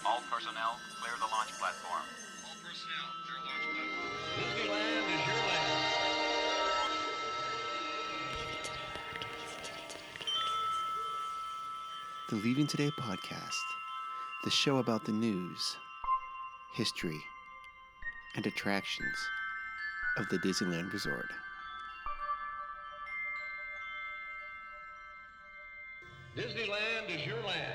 All personnel, clear the launch platform. All personnel, clear launch platform. Disneyland is your land. The Leaving Today podcast, the show about the news, history, and attractions of the Disneyland Resort. Disneyland is your land.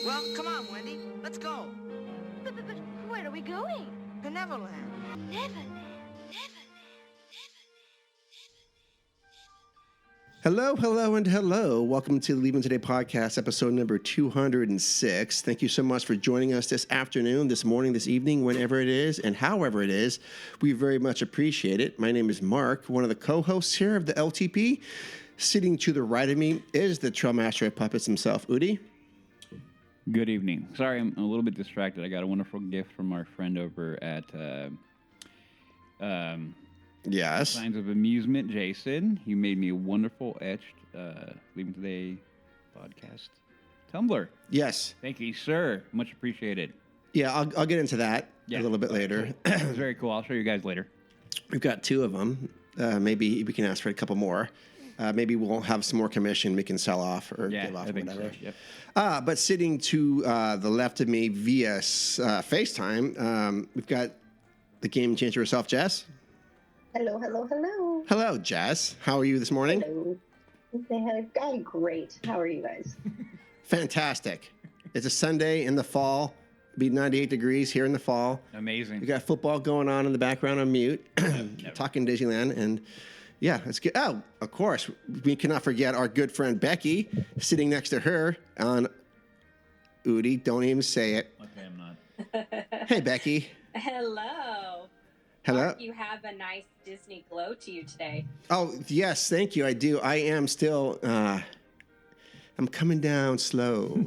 Well, come on, Wendy. Let's go. But where are we going? To Neverland. Neverland. Hello, and hello. Welcome to the Leaving Today podcast, episode number 206. Thank you so much for joining us this afternoon, this morning, this evening, whenever it is, and however it is. We very much appreciate it. My name is Mark, one of the co-hosts here of the LTP. Sitting to the right of me is the Trailmaster of Puppets himself, Udi. Good evening. Sorry, I'm a little bit distracted. I got a wonderful gift from our friend over at Yes. Signs of Amusement, Jason. He made me a wonderful etched Leaving Today podcast tumbler. Yes. Thank you, sir. Much appreciated. Yeah, I'll get into that a little bit later. It's very cool. I'll show you guys later. We've got two of them. Maybe we can ask for a couple more. Maybe we'll have some more commission we can sell off or give off or whatever. So. Yep. But sitting to the left of me via FaceTime, we've got the game changer herself, Jess. Hello. Hello, Jess. How are you this morning? Hello. I'm great. How are you guys? Fantastic. It's a Sunday in the fall. It'll be 98 degrees here in the fall. Amazing. We got football going on in the background on mute, talking Disneyland, and yeah, it's good. Oh, of course, we cannot forget our good friend Becky sitting next to her on Udi. Don't even say it. Okay, I'm not. Hey, Becky. Hello. Hello. Mark, you have a nice Disney glow to you today. Oh, yes, thank you. I do. I am still, I'm coming down slow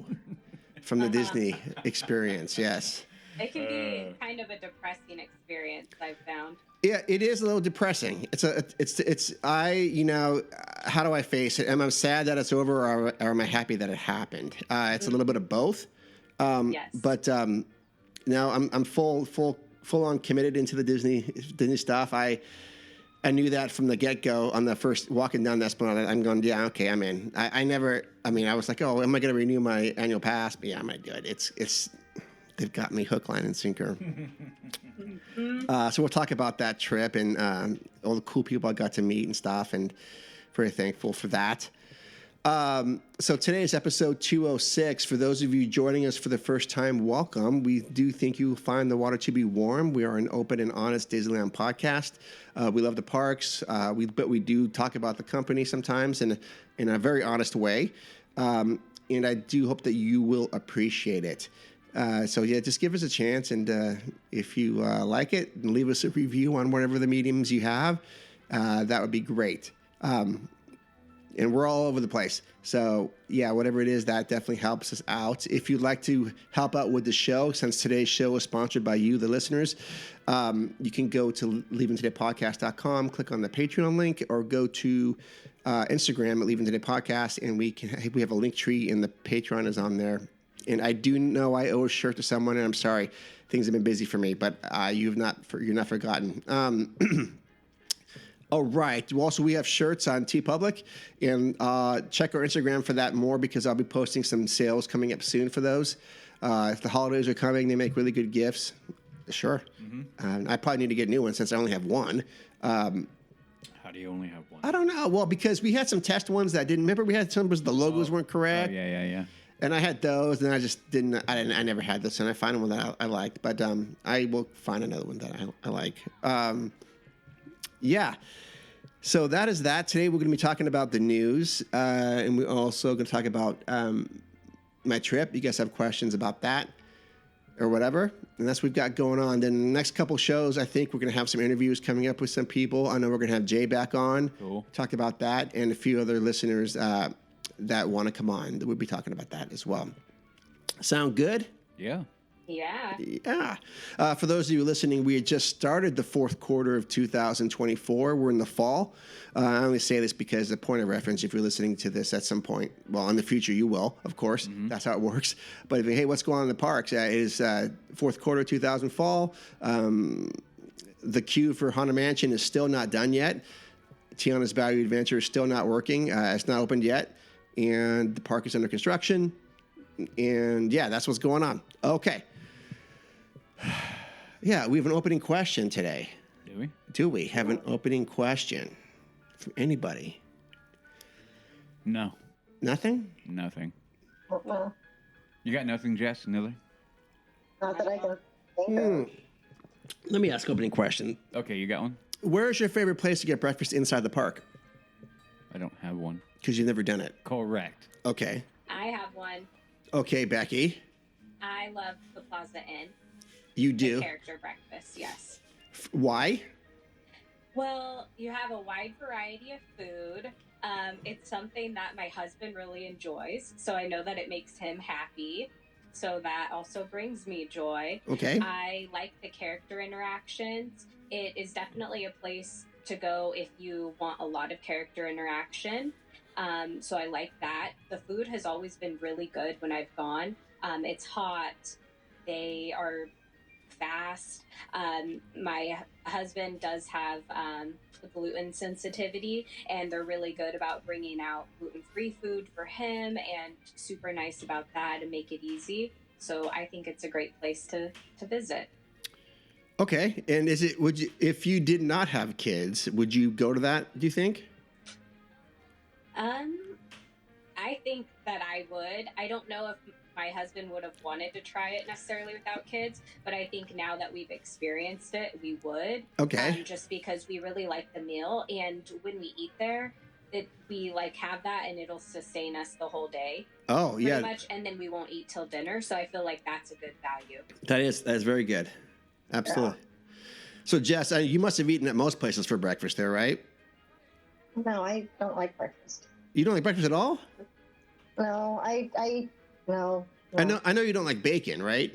from the Disney experience, yes. It can be kind of a depressing experience, I've found. Yeah, it is a little depressing. How do I face it? Am I sad that it's over or am I happy that it happened? It's a little bit of both. Yes. But now I'm full on committed into the Disney stuff. I knew that from the get-go on the first walking down the Esplanade. I'm going, yeah, okay, I'm in. I was like, oh, am I going to renew my annual pass? But yeah, I'm going to do it. They've got me hook, line, and sinker. So we'll talk about that trip and all the cool people I got to meet and stuff, and very thankful for that. So today is episode 206. For those of you joining us for the first time, welcome. We do think you will find the water to be warm. We are an open and honest Disneyland podcast. We love the parks, but we do talk about the company sometimes in a very honest way. And I do hope that you will appreciate it. So yeah, just give us a chance, and if you like it, leave us a review on whatever the mediums you have. That would be great. And we're all over the place. So yeah, whatever it is, that definitely helps us out. If you'd like to help out with the show, since today's show is sponsored by you, the listeners, you can go to leavingtodaypodcast.com, click on the Patreon link, or go to Instagram at Leaving Today Podcast, and we have a link tree, and the Patreon is on there. And I do know I owe a shirt to someone, and I'm sorry, things have been busy for me, but you're not forgotten. All right. Also, we have shirts on TeePublic, and check our Instagram for that more, because I'll be posting some sales coming up soon for those. If the holidays are coming, they make really good gifts. Sure. Mm-hmm. I probably need to get a new one since I only have one. How do you only have one? I don't know. Well, because we had some test ones that didn't. Remember, we had some the logos weren't correct. Oh, yeah. And I had those, and I just didn't. I never had this, and I find one that I liked, but I will find another one that I like. Yeah. So that is that. Today we're going to be talking about the news, and we're also going to talk about my trip. You guys have questions about that or whatever, and that's what we've got going on. Then the next couple shows, I think we're going to have some interviews coming up with some people. I know we're going to have Jay back on, talk about that, and a few other listeners that want to come on. We'll be talking about that as well. Sound good? Yeah. Yeah. Yeah. For those of you listening, we had just started the fourth quarter of 2024. We're in the fall. I only say this because the point of reference, if you're listening to this at some point, well, in the future you will, of course. That's how it works. But if you, hey, what's going on in the parks? It is fourth quarter 2000 fall. The queue for Haunted Mansion is still not done yet. Tiana's Value Adventure is still not working. It's not opened yet. And the park is under construction. And yeah, that's what's going on. Okay. Yeah, we have an opening question today. Do we? Do we have an opening question from anybody? No. Nothing? Nothing. Well, You got nothing, Jess? Nothing? not that I can think of. Let me ask opening question. Okay, you got one? Where is your favorite place to get breakfast inside the park? I don't have one. Because you've never done it. Correct. Okay. I have one. Okay, Becky. I love the Plaza Inn. You The do. character breakfast, yes. Why? Well, you have a wide variety of food. It's something that my husband really enjoys, so I know that it makes him happy. So that also brings me joy. Okay. I like the character interactions. It is definitely a place to go if you want a lot of character interaction. So I like that. The food has always been really good when I've gone. It's hot. They are fast. My husband does have gluten sensitivity, and they're really good about bringing out gluten-free food for him, and super nice about that and make it easy. So I think it's a great place to visit. Okay. And would you, if you did not have kids, would you go to that, do you think? I think that I would. I don't know if my husband would have wanted to try it necessarily without kids, but I think now that we've experienced it, we would. Okay. Just because we really like the meal, and when we eat there, we like have that, and it'll sustain us the whole day. Oh, Pretty yeah. much, and then we won't eat till dinner. So I feel like that's a good value. That is very good. Absolutely. So, Jess, you must have eaten at most places for breakfast there, right? No, I don't like breakfast. You don't like breakfast at all? No, no. I know you don't like bacon, right?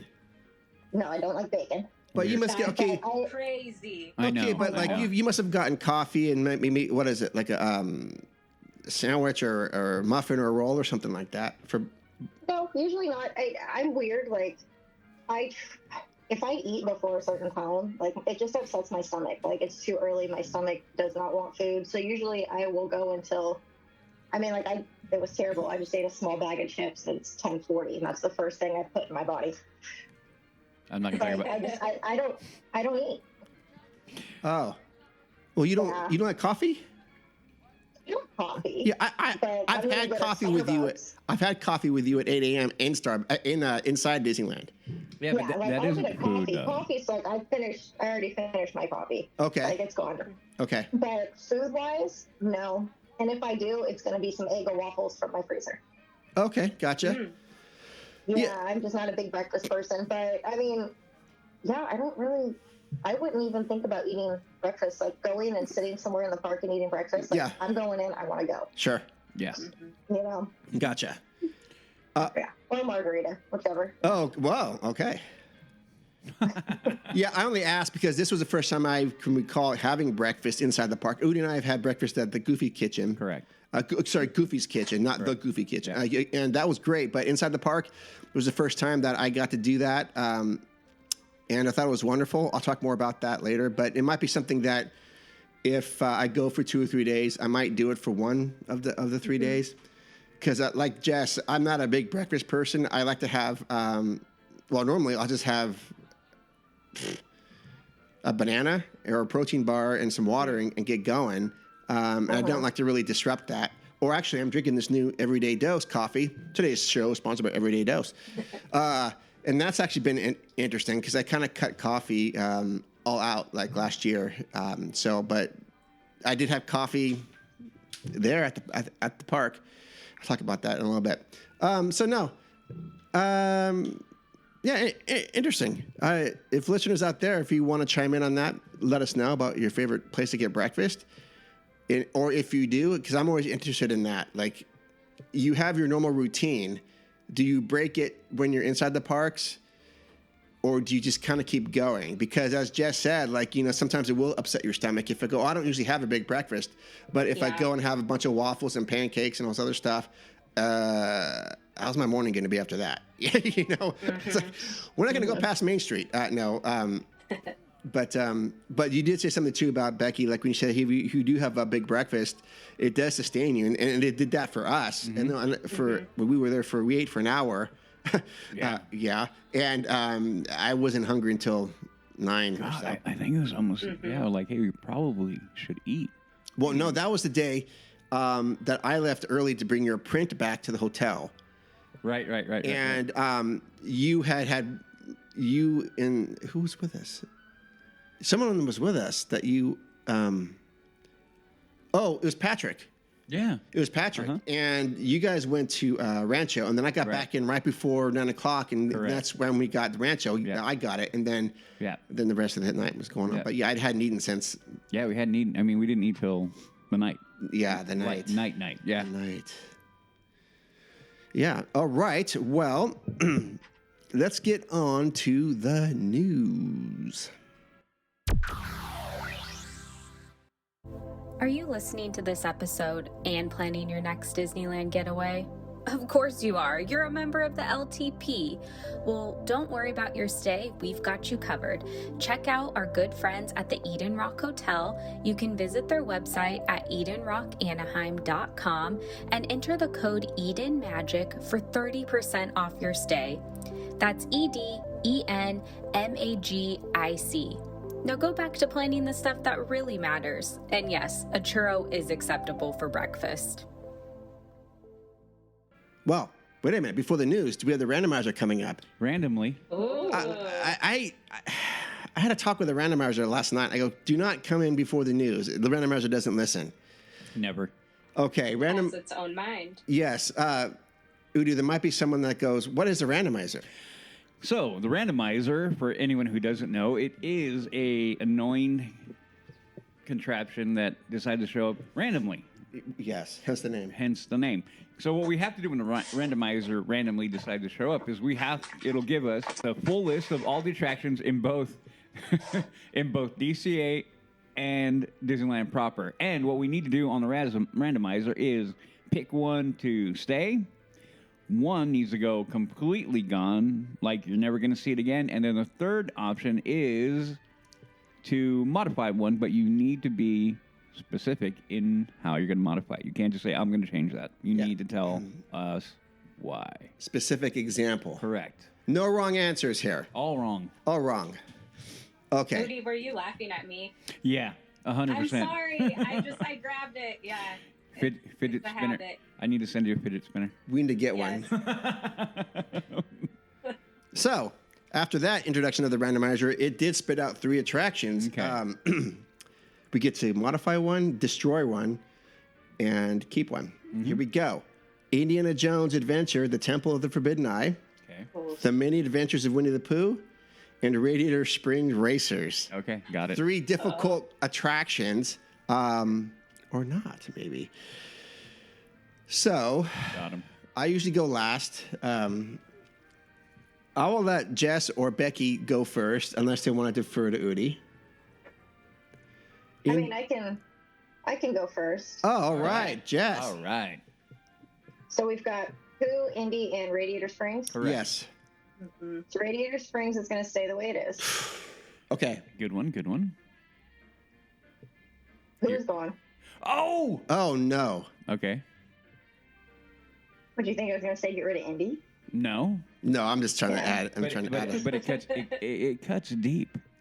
No, I don't like bacon. But you must get okay. Crazy. I know. Okay, but I like know. you must have gotten coffee and maybe what is it, like a sandwich or muffin or a roll or something like that for. No, usually not. I'm weird. Like, if I eat before a certain time, like it just upsets my stomach. Like it's too early. My stomach does not want food. So usually I will go until. I mean, like it was terrible. I just ate a small bag of chips. And it's 10:40, and that's the first thing I put in my body. I'm not going to Like, talk about I don't eat. Oh, well, you don't Yeah. you don't like coffee? I don't coffee. Yeah, But I've I'm had gonna go to coffee with you. Starbucks. I've had coffee with you at 8 a.m. inside Disneyland. Yeah, but like, that I'll isn't get a food, coffee. though. Coffee's like I already finished my coffee. Okay. Like it's gone. Okay. But food wise, no. And if I do, it's gonna be some Eggo waffles from my freezer. Okay. Gotcha. Yeah, Yeah. I'm just not a big breakfast person. But I mean, yeah, I wouldn't even think about eating breakfast. Like going and sitting somewhere in the park and eating breakfast. Like, Yeah. I'm going in. I want to go. Sure. Yeah. You know. Gotcha. Yeah. Or margarita, whichever. Oh, wow. Okay. Yeah, I only asked because this was the first time I can recall having breakfast inside the park. Udi and I have had breakfast at the Goofy Kitchen. Correct. Goofy's Kitchen, not the Goofy Kitchen. And that was great. But inside the park, it was the first time that I got to do that. And I thought it was wonderful. I'll talk more about that later. But it might be something that if I go for 2 or 3 days, I might do it for one of the 3 days. Because like Jess, I'm not a big breakfast person. I like to have, normally I'll just have a banana or a protein bar and some water and get going. And I don't like to really disrupt that. Or actually, I'm drinking this new Everyday Dose coffee. Today's show is sponsored by Everyday Dose. And that's actually been interesting because I kind of cut coffee all out like last year. But I did have coffee there at the park. I'll talk about that in a little bit. Yeah, interesting. If listeners out there, if you want to chime in on that, let us know about your favorite place to get breakfast. Or if you do, because I'm always interested in that. Like, you have your normal routine. Do you break it when you're inside the parks? or do you just kind of keep going? Because as Jess said, like, you know, sometimes it will upset your stomach if I go, I don't usually have a big breakfast, but if I go and have a bunch of waffles and pancakes and all this other stuff, how's my morning going to be after that? You know, it's like, we're not going to go past Main Street. No. But you did say something too about Becky, like when you said, if you do have a big breakfast, it does sustain you. And it did that for us. And when we ate for an hour. And I wasn't hungry until 9 or so. I think it was almost like, hey, we probably should eat. Well, no, that was the day that I left early to bring your print back to the hotel. Right. And you had who was with us? Someone was with us that you. It was Patrick. Yeah. It was Patrick. And you guys went to Rancho, and then I got back in right before 9 o'clock, and that's when we got the Rancho. Yeah. I got it, and then the rest of the night was going on. But I hadn't eaten since. Yeah, we hadn't eaten. I mean, we didn't eat till the night. Yeah, the night. Night. Yeah. The night. Yeah. All right. Well, let's get on to the news. Are you listening to this episode and planning your next Disneyland getaway? Of course you are. You're a member of the LTP. Well, don't worry about your stay. We've got you covered. Check out our good friends at the Eden Rock Hotel. You can visit their website at EdenRockAnaheim.com and enter the code EdenMagic for 30% off your stay. That's EdenMagic. Now go back to planning the stuff that really matters. And yes, a churro is acceptable for breakfast. Well, wait a minute. Before the news, do we have the randomizer coming up? Randomly. I had a talk with the randomizer last night. I go, do not come in before the news. The randomizer doesn't listen. Never. Okay. It has its own mind. Yes. Udo, there might be someone that goes, what is the randomizer? So the randomizer, for anyone who doesn't know, it is a annoying contraption that decided to show up randomly. Yes, hence the name. Hence the name. So what we have to do when the randomizer randomly decides to show up is it'll give us the full list of all the attractions in both DCA and Disneyland proper. And what we need to do on the randomizer is pick one to stay. One needs to go completely gone, like you're never going to see it again. And then the third option is to modify one, but you need to be specific in how you're going to modify it. You can't just say, I'm going to change that. You need to tell us why. Specific example. Correct. No wrong answers here. All wrong. All wrong. Okay. Rudy, were you laughing at me? Yeah, 100%. I'm sorry. I grabbed it. Yeah. Fidget spinner. I need to send you a fidget spinner. We need to get one. So, after that introduction of the randomizer, it did spit out 3 attractions. Okay. We get to modify one, destroy one, and keep one. Here we go. Indiana Jones Adventure, The Temple of the Forbidden Eye. Okay. The Many Adventures of Winnie the Pooh, and Radiator Springs Racers. Okay, got it. 3 difficult attractions, or not, maybe. So, Got him. I usually go last. I will let Jess or Becky go first, unless they want to defer to Udi. I mean, I can go first. Oh, all right, Jess. All right. So we've got Pooh, Indy, and Radiator Springs. Correct. Yes. Mm-hmm. So Radiator Springs is going to stay the way it is. Okay. Good one. Who's going? Oh! Oh, no. Okay. What do you think I was going to say? Get rid of Indy? No. No, I'm just trying to add. I'm trying to add it. But it cuts deep.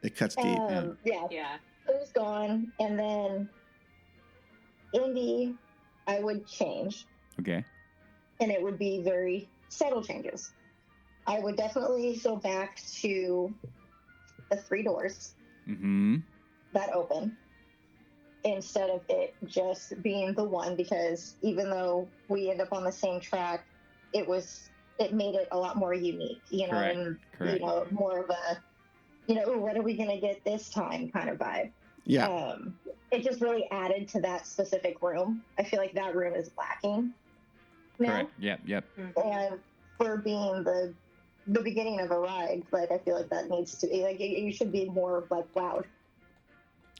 It cuts deep. Yeah. Pooh's gone, and then Indy, I would change. Okay. And it would be very subtle changes. I would definitely go back to the 3 doors that open instead of it just being the one, because even though we end up on the same track, it made it a lot more unique, Correct. You know, more of a, what are we going to get this time kind of vibe. Yeah. It just really added to that specific room. I feel like that room is lacking now. Correct. Yep. And for being the the beginning of a ride. Like, I feel like that needs to be like you should be more like wowed.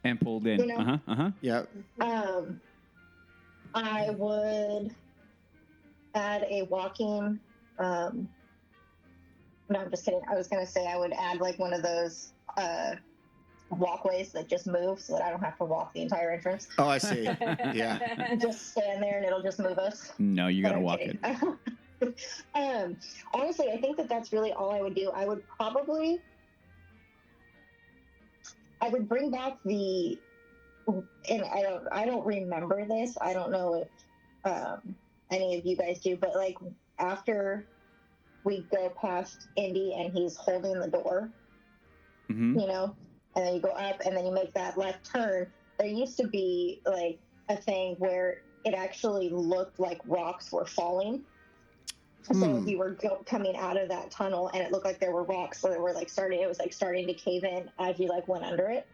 And pulled in. You know? Yeah. I would add a walking. No, I'm just kidding. I was gonna say I would add like one of those walkways that just move, so that I don't have to walk the entire entrance. Oh, I see. Yeah. Just stand there and it'll just move us. No, you got to I'm walk kidding. it. Honestly, I think that that's really all I would do. I would bring back the, and I don't remember this. I don't know if any of you guys do, but like after we go past Indy and he's holding the door, Mm-hmm. you know, and then you go up and then you make that left turn. There used to be like a thing where it actually looked like rocks were falling. So if you were coming out of that tunnel and it looked like there were rocks that were like it was like starting to cave in as you like went under it.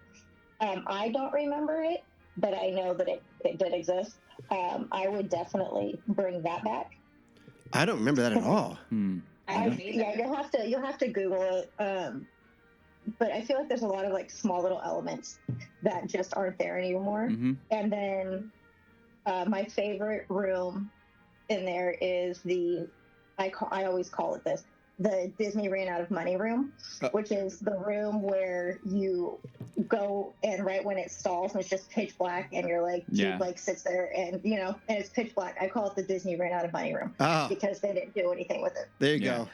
I don't remember it, but I know that it did exist. I would definitely bring that back. I don't remember that at all. I don't either. Yeah, you'll have to Google it. But I feel like there's a lot of like small little elements that just aren't there anymore. Mm-hmm. And then my favorite room in there is I always call it this, the Disney ran out of money room, which is the room where you go and right when it stalls and it's just pitch black and you're like, Yeah. like sits there and and it's pitch black. I call it the Disney ran out of money room because they didn't do anything with it. There you go.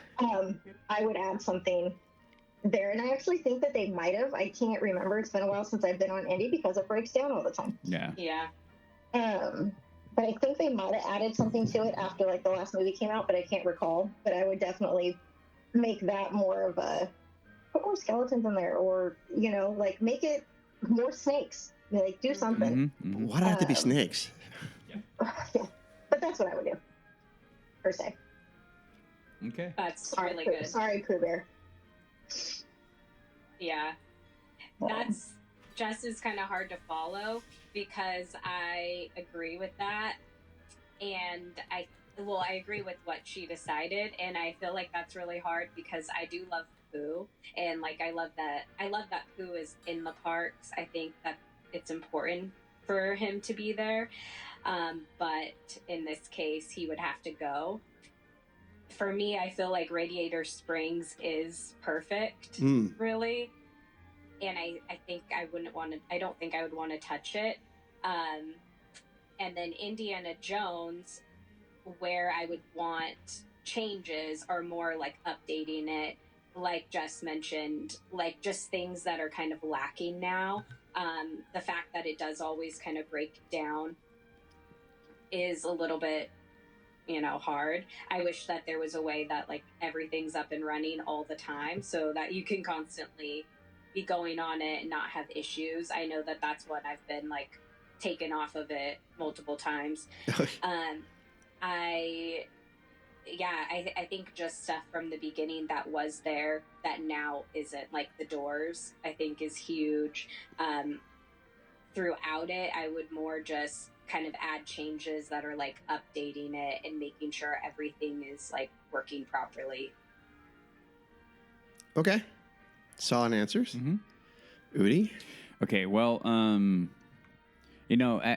I would add something there, and I actually think that they might have. I can't remember. It's been a while since I've been on Indy because it breaks down all the time. Yeah. Yeah. But I think they might have added something to it after like the last movie came out, but I can't recall. But I would definitely make that more of put more skeletons in there, or like make it more snakes. Like do something. Mm-hmm. Mm-hmm. Why do I have to be snakes? Yeah, but that's what I would do per se. Okay. That's Sorry, really Pooh- good. Sorry, Pooh Bear. Yeah. That's just is kind of hard to follow because I agree with that. And I agree with what she decided. And I feel like that's really hard because I do love Pooh. And like, I love that Pooh is in the parks. I think that it's important for him to be there. But in this case, he would have to go. For me, I feel like Radiator Springs is perfect, really. And I think I don't think I would want to touch it. And then Indiana Jones, where I would want changes are more like updating it, like Jess mentioned, like just things that are kind of lacking now. The fact that it does always kind of break down is a little bit hard. I wish that there was a way that like everything's up and running all the time so that you can constantly be going on it and not have issues. I know that that's what I've been like taken off of it multiple times. I think just stuff from the beginning that was there that now isn't, like the doors, I think is huge. Throughout it, I would more just kind of add changes that are like updating it and making sure everything is like working properly. Okay. Solid answers. Mm-hmm. Udi? Okay, well,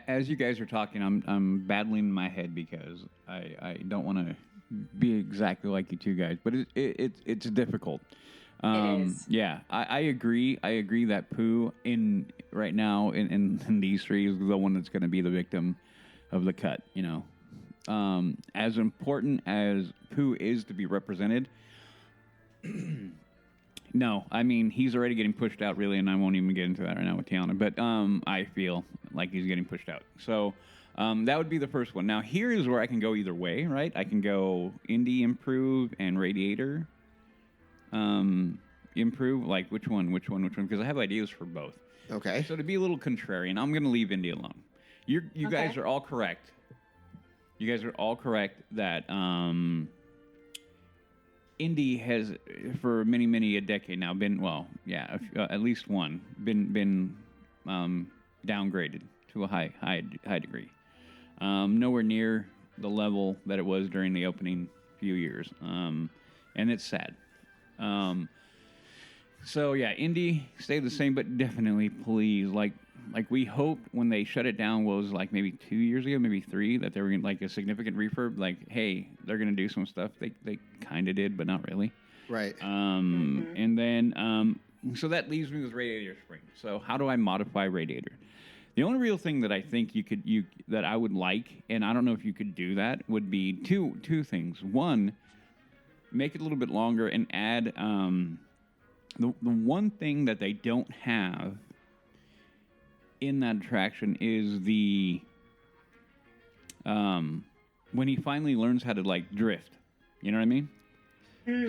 as you guys are talking, I'm battling in my head because I don't want to be exactly like you two guys, but it's difficult. It is. Yeah, I agree. I agree that Pooh right now in these three is the one that's going to be the victim of the cut. As important as Pooh is to be represented. No, I mean, he's already getting pushed out, really, and I won't even get into that right now with Tiana, but I feel like he's getting pushed out. So that would be the first one. Now, here is where I can go either way, right? I can go Indy improve and Radiator improve. Like, which one? Because I have ideas for both. Okay. So to be a little contrarian, I'm going to leave Indy alone. You Okay. guys are all correct. You guys are all correct that Indy has, for many a decade now, been at least one been downgraded to a high degree. Nowhere near the level that it was during the opening few years, and it's sad. So yeah, Indy stayed the same, but definitely please, like we hoped when they shut it down was like maybe 2 years ago, maybe 3, that they were gonna, like a significant refurb. Like, hey, they're gonna do some stuff. They kind of did, but not really. Right. And then so that leaves me with Radiator Springs. So how do I modify Radiator? The only real thing that I think that I would like, and I don't know if you could do that, would be two things. One, make it a little bit longer and add the one thing that they don't have in that attraction is the when he finally learns how to like drift. You know what I mean?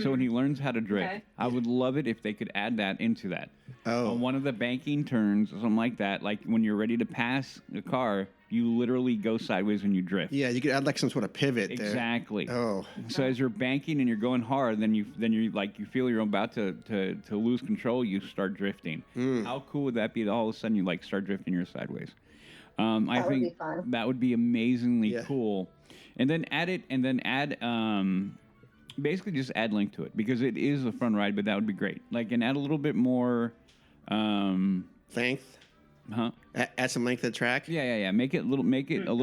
So when he learns how to drift, Okay. I would love it if they could add that into that. Oh. On one of the banking turns or something like that, like when you're ready to pass the car, you literally go sideways and you drift. Yeah, you could add like some sort of pivot there. Exactly. Oh. So as you're banking and you're going hard, then you like you feel you're about to lose control, you start drifting. How cool would that be? That all of a sudden you like start drifting, you're sideways. I That would think be fun. that would be amazingly Yeah. cool. And then add basically just add Link to it because it is a fun ride, but that would be great. Like and add a little bit more. Length. Huh? Add some length to the track. Yeah. Make it a little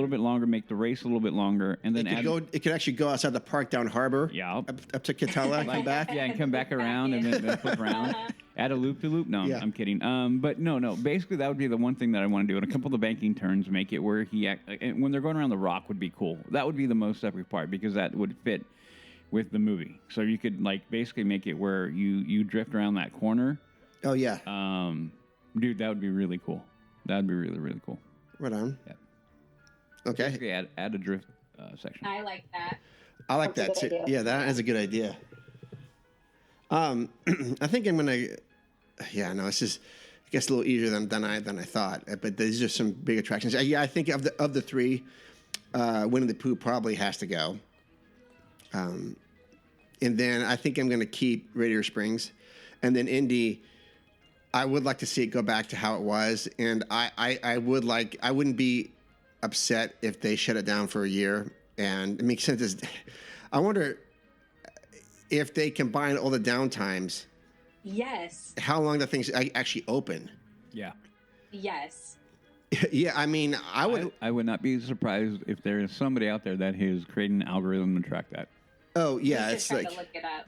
bit longer. Make the race a little bit longer, and then It could actually go outside the park down Harbor. Yeah. Up to Catella and come back. Yeah, and come back around and then flip around. Add a loop to loop. No, Yeah. I'm kidding. But no. Basically, that would be the one thing that I want to do. And a couple of the banking turns, make it where and when they're going around the rock would be cool. That would be the most epic part because that would fit with the movie. So you could like basically make it where you drift around that corner. Oh yeah. Dude, that would be really cool. That would be really, really cool. Right on. Yeah. Okay. Basically, add a drift section. I like that. I like that That's a too. good idea. Yeah, that is a good idea. I think I'm gonna. Yeah, no, this is. I guess a little easier than I thought. But these are some big attractions. Yeah, I think of the three, Winnie the Pooh probably has to go. And then I think I'm gonna keep Radiator Springs, and then Indy. I would like to see it go back to how it was, and I wouldn't be upset if they shut it down for a year. And it makes sense. I wonder if they combine all the downtimes, Yes. how long the things actually open. Yeah. Yes. Yeah, I mean, I would. I would not be surprised if there is somebody out there that is creating an algorithm to track that. Oh yeah, We should it's try like to look it up.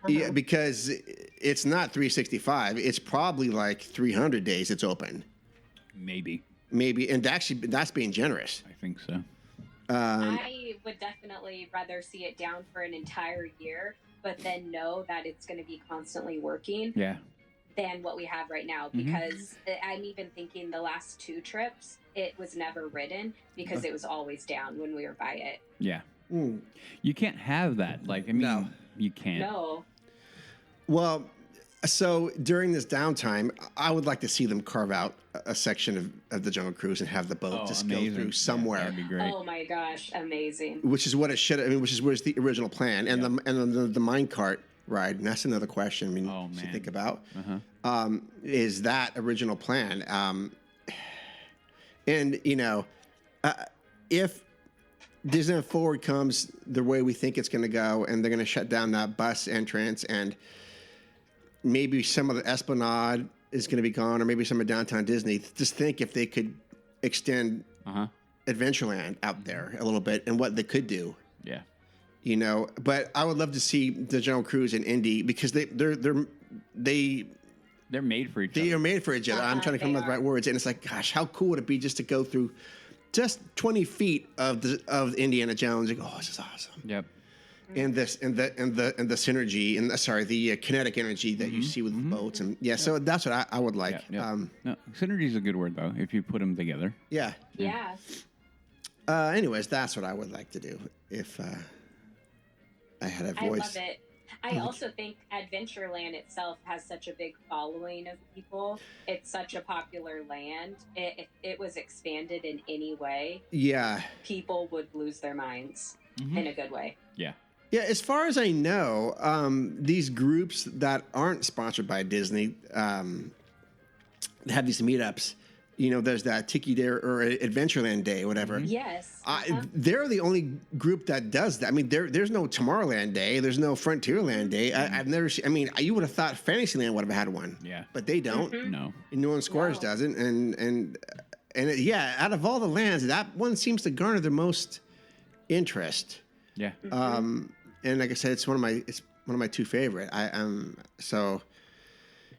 yeah, because it's not 365. It's probably like 300 days. It's open, Maybe. and actually that's being generous. I think so. I would definitely rather see it down for an entire year, but then know that it's going to be constantly working Yeah. than what we have right now. Because I'm even thinking the last 2 trips, it was never ridden because it was always down when we were by it. Yeah. Mm. You can't have that. Like, I mean, No. you can't. No. Well, so during this downtime, I would like to see them carve out a section of the Jungle Cruise and have the boat Oh, just amazing. go through Yeah, somewhere. that'd be great. Oh my gosh, amazing. Which is what it should. I mean, which is the original plan, and the mine cart ride. And that's another question. I mean, Oh, to man. think about. Uh-huh. Is that original plan? And if Disneyland Forward comes the way we think it's going to go, and they're going to shut down that bus entrance, and maybe some of the Esplanade is going to be gone, or maybe some of downtown Disney. Just think if they could extend Uh-huh. Adventureland out there a little bit, and what they could do. Yeah. But I would love to see the Jungle Cruise and Indy because they're made for each they other. are made for each other. I'm trying to come up with the right words, and it's like, gosh, how cool would it be just to go through just 20 feet of Indiana Jones? Like, oh, this is awesome. Yep. And the synergy and the kinetic energy that you see with the boats, and so that's what I would like. Yeah. No, synergy is a good word though. If you put them together. Yeah. Yeah. Anyways, that's what I would like to do if I had a I voice. love it. I also think Adventureland itself has such a big following of people. It's such a popular land. If it was expanded in any way, Yeah. people would lose their minds in a good way. Yeah. Yeah, as far as I know, these groups that aren't sponsored by Disney that have these meetups, there's that Tiki Day or Adventureland Day, whatever. Yes. They're the only group that does that. I mean, there's no Tomorrowland Day. There's no Frontierland Day. I've never seen. I mean, you would have thought Fantasyland would have had one. Yeah. But they don't. No. And New Orleans Squares doesn't. And out of all the lands, that one seems to garner the most interest. Yeah. And like I said, it's one of my two favorite. So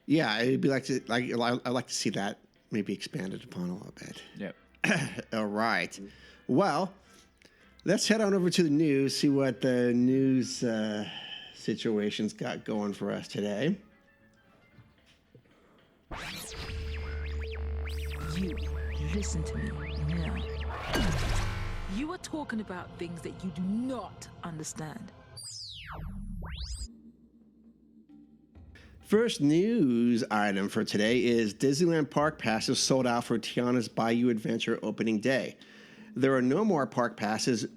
yeah, I'd be I'd like to see that maybe expanded upon a little bit. Yep. All right. Well, let's head on over to the news, see what the news situation's got going for us today. You listen to me now. You are talking about things that you do not understand. First news item for today is Disneyland Park passes sold out for Tiana's Bayou Adventure opening day. There are no more park passes.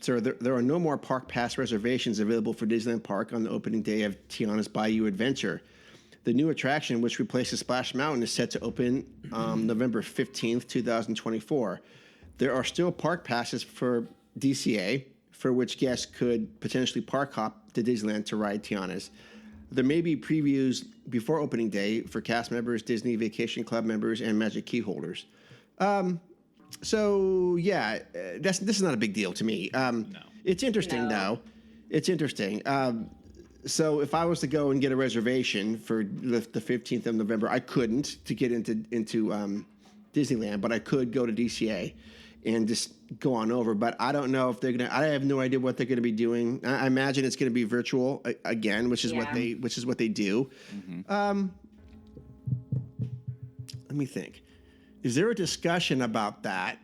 There are no more park pass reservations available for Disneyland Park on the opening day of Tiana's Bayou Adventure. The new attraction, which replaces Splash Mountain, is set to open November 15th, 2024. There are still park passes for DCA, for which guests could potentially park hop to Disneyland to ride Tiana's. There may be previews before opening day for cast members, Disney Vacation Club members, and Magic Key holders. So yeah, this is not a big deal to me. No. It's interesting though. It's interesting. So if I was to go and get a reservation for the 15th of November, I couldn't to get into Disneyland, but I could go to DCA and just go on over. But I don't know if they're gonna. I have no idea what they're gonna be doing. I imagine it's gonna be virtual again, which is what they do. Mm-hmm. Let me think. Is there a discussion about that?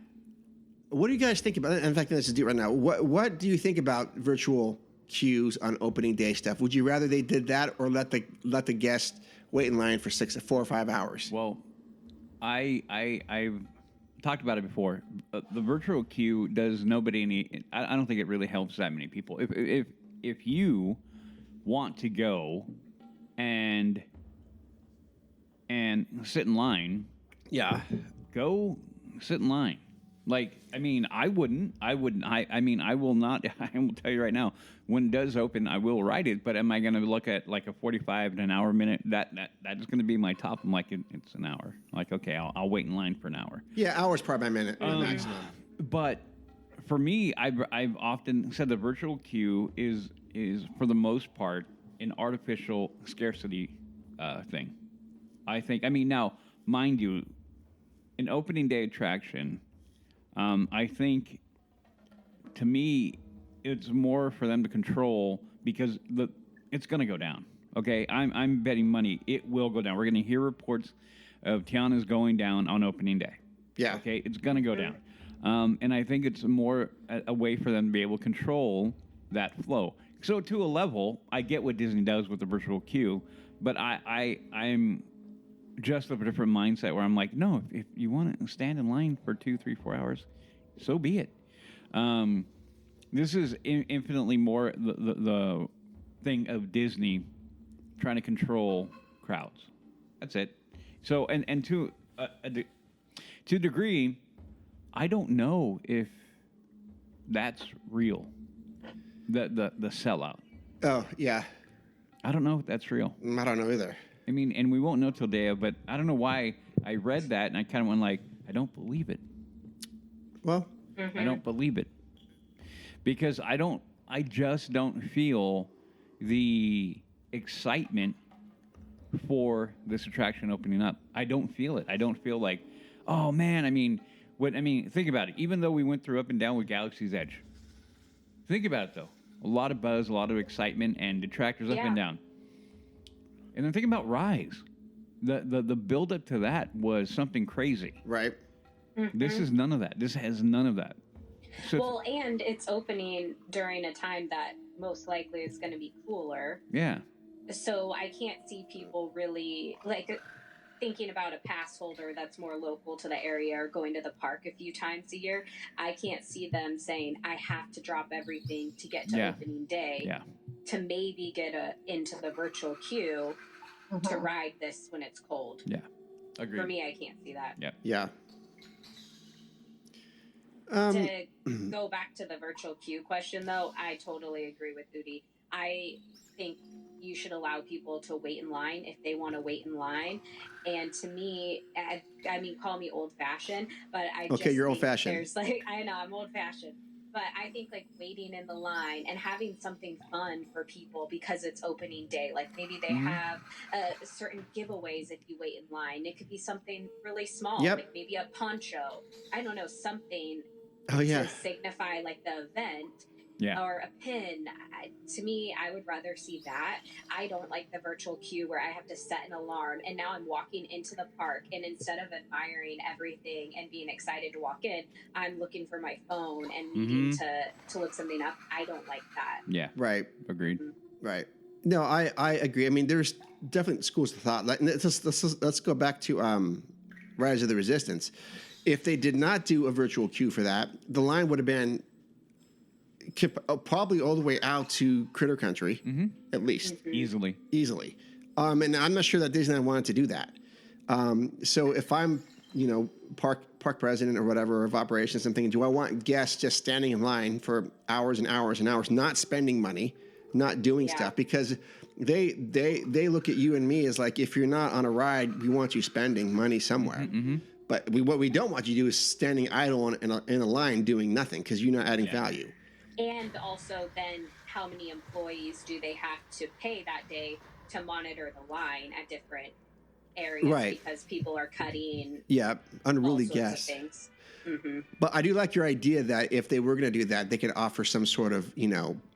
What do you guys think about it? In fact, let's just do it right now. What do you think about virtual queues on opening day stuff? Would you rather they did that or let the guest wait in line for 4 or 5 hours? Well, I've talked about it before. The virtual queue does nobody any. I don't think it really helps that many people. If you want to go and sit in line, go sit in line. Like, I mean, I wouldn't. I mean, I will not. I will tell you right now, when it does open, I will ride it. But am I going to look at like a 45 to an hour minute? That is going to be my top. I'm like, it's an hour. Like, okay, I'll wait in line for an hour. Yeah, hours per minute maximum. But for me, I've often said the virtual queue is for the most part an artificial scarcity thing. I think. I mean, now, mind you, an opening day attraction. I think, to me, it's more for them to control because it's going to go down. Okay, I'm betting money it will go down. We're going to hear reports of Tiana's going down on opening day. Yeah. Okay, it's going to go down, and I think it's more a way for them to be able to control that flow. So to a level, I get what Disney does with the virtual queue, but I'm just of a different mindset where I'm like, no, if you want to stand in line for 2, 3, 4 hours, so be it. This is infinitely more the thing of Disney trying to control crowds. That's it. So, and to a degree, I don't know if that's real. The sellout. Oh yeah. I don't know if that's real. I don't know either. I mean, and we won't know till day of, but I don't know why I read that and I kind of went like, I don't believe it. Well, I don't believe it because I just don't feel the excitement for this attraction opening up. I don't feel it. I don't feel like, oh man, think about it. Even though we went through Up and Down with Galaxy's Edge, think about it though. A lot of buzz, a lot of excitement, and detractors up and down. And then think about Rise. The build up to that was something crazy. Right. Mm-hmm. This is none of that. This has none of that. So well, and it's opening during a time that most likely is going to be cooler. Yeah. So I can't see people really like thinking about a pass holder that's more local to the area or going to the park a few times a year. I can't see them saying, I have to drop everything to get to opening day to maybe get into the virtual queue to ride this when it's cold. Yeah. Agreed. For me, I can't see that. Yep. Yeah. To go back to the virtual queue question, though, I totally agree with Udi. I think you should allow people to wait in line if they want to wait in line. And to me, I mean, call me old fashioned, but I Okay, just you're think old-fashioned. there's like, I know I'm old fashioned, but I think like waiting in the line and having something fun for people because it's opening day. Like maybe they have certain giveaways if you wait in line. It could be something really small, Yep. like maybe a poncho. I don't know, something Oh yeah. to signify like the event. Yeah. Or a pin. To me, I would rather see that. I don't like the virtual queue where I have to set an alarm and now I'm walking into the park, and instead of admiring everything and being excited to walk in, I'm looking for my phone and needing to look something up. I don't like that. Yeah. Right. Agreed. Right. No, I agree. I mean, there's definitely schools of thought. Like, let's go back to Rise of the Resistance. If they did not do a virtual queue for that, the line would have been probably all the way out to Critter Country, at least. Easily. And I'm not sure that Disneyland wanted to do that. So if I'm, park president or whatever of operations, I'm thinking, do I want guests just standing in line for hours and hours and hours, not spending money, not doing stuff? Because they look at you and me as like, if you're not on a ride, we want you spending money somewhere. But what we don't want you to do is standing idle in a line doing nothing, because you're not adding value. And also, then how many employees do they have to pay that day to monitor the line at different areas? Right. Because people are cutting. Yeah, unruly all sorts guests. of things. But I do like your idea that if they were going to do that, they could offer some sort of,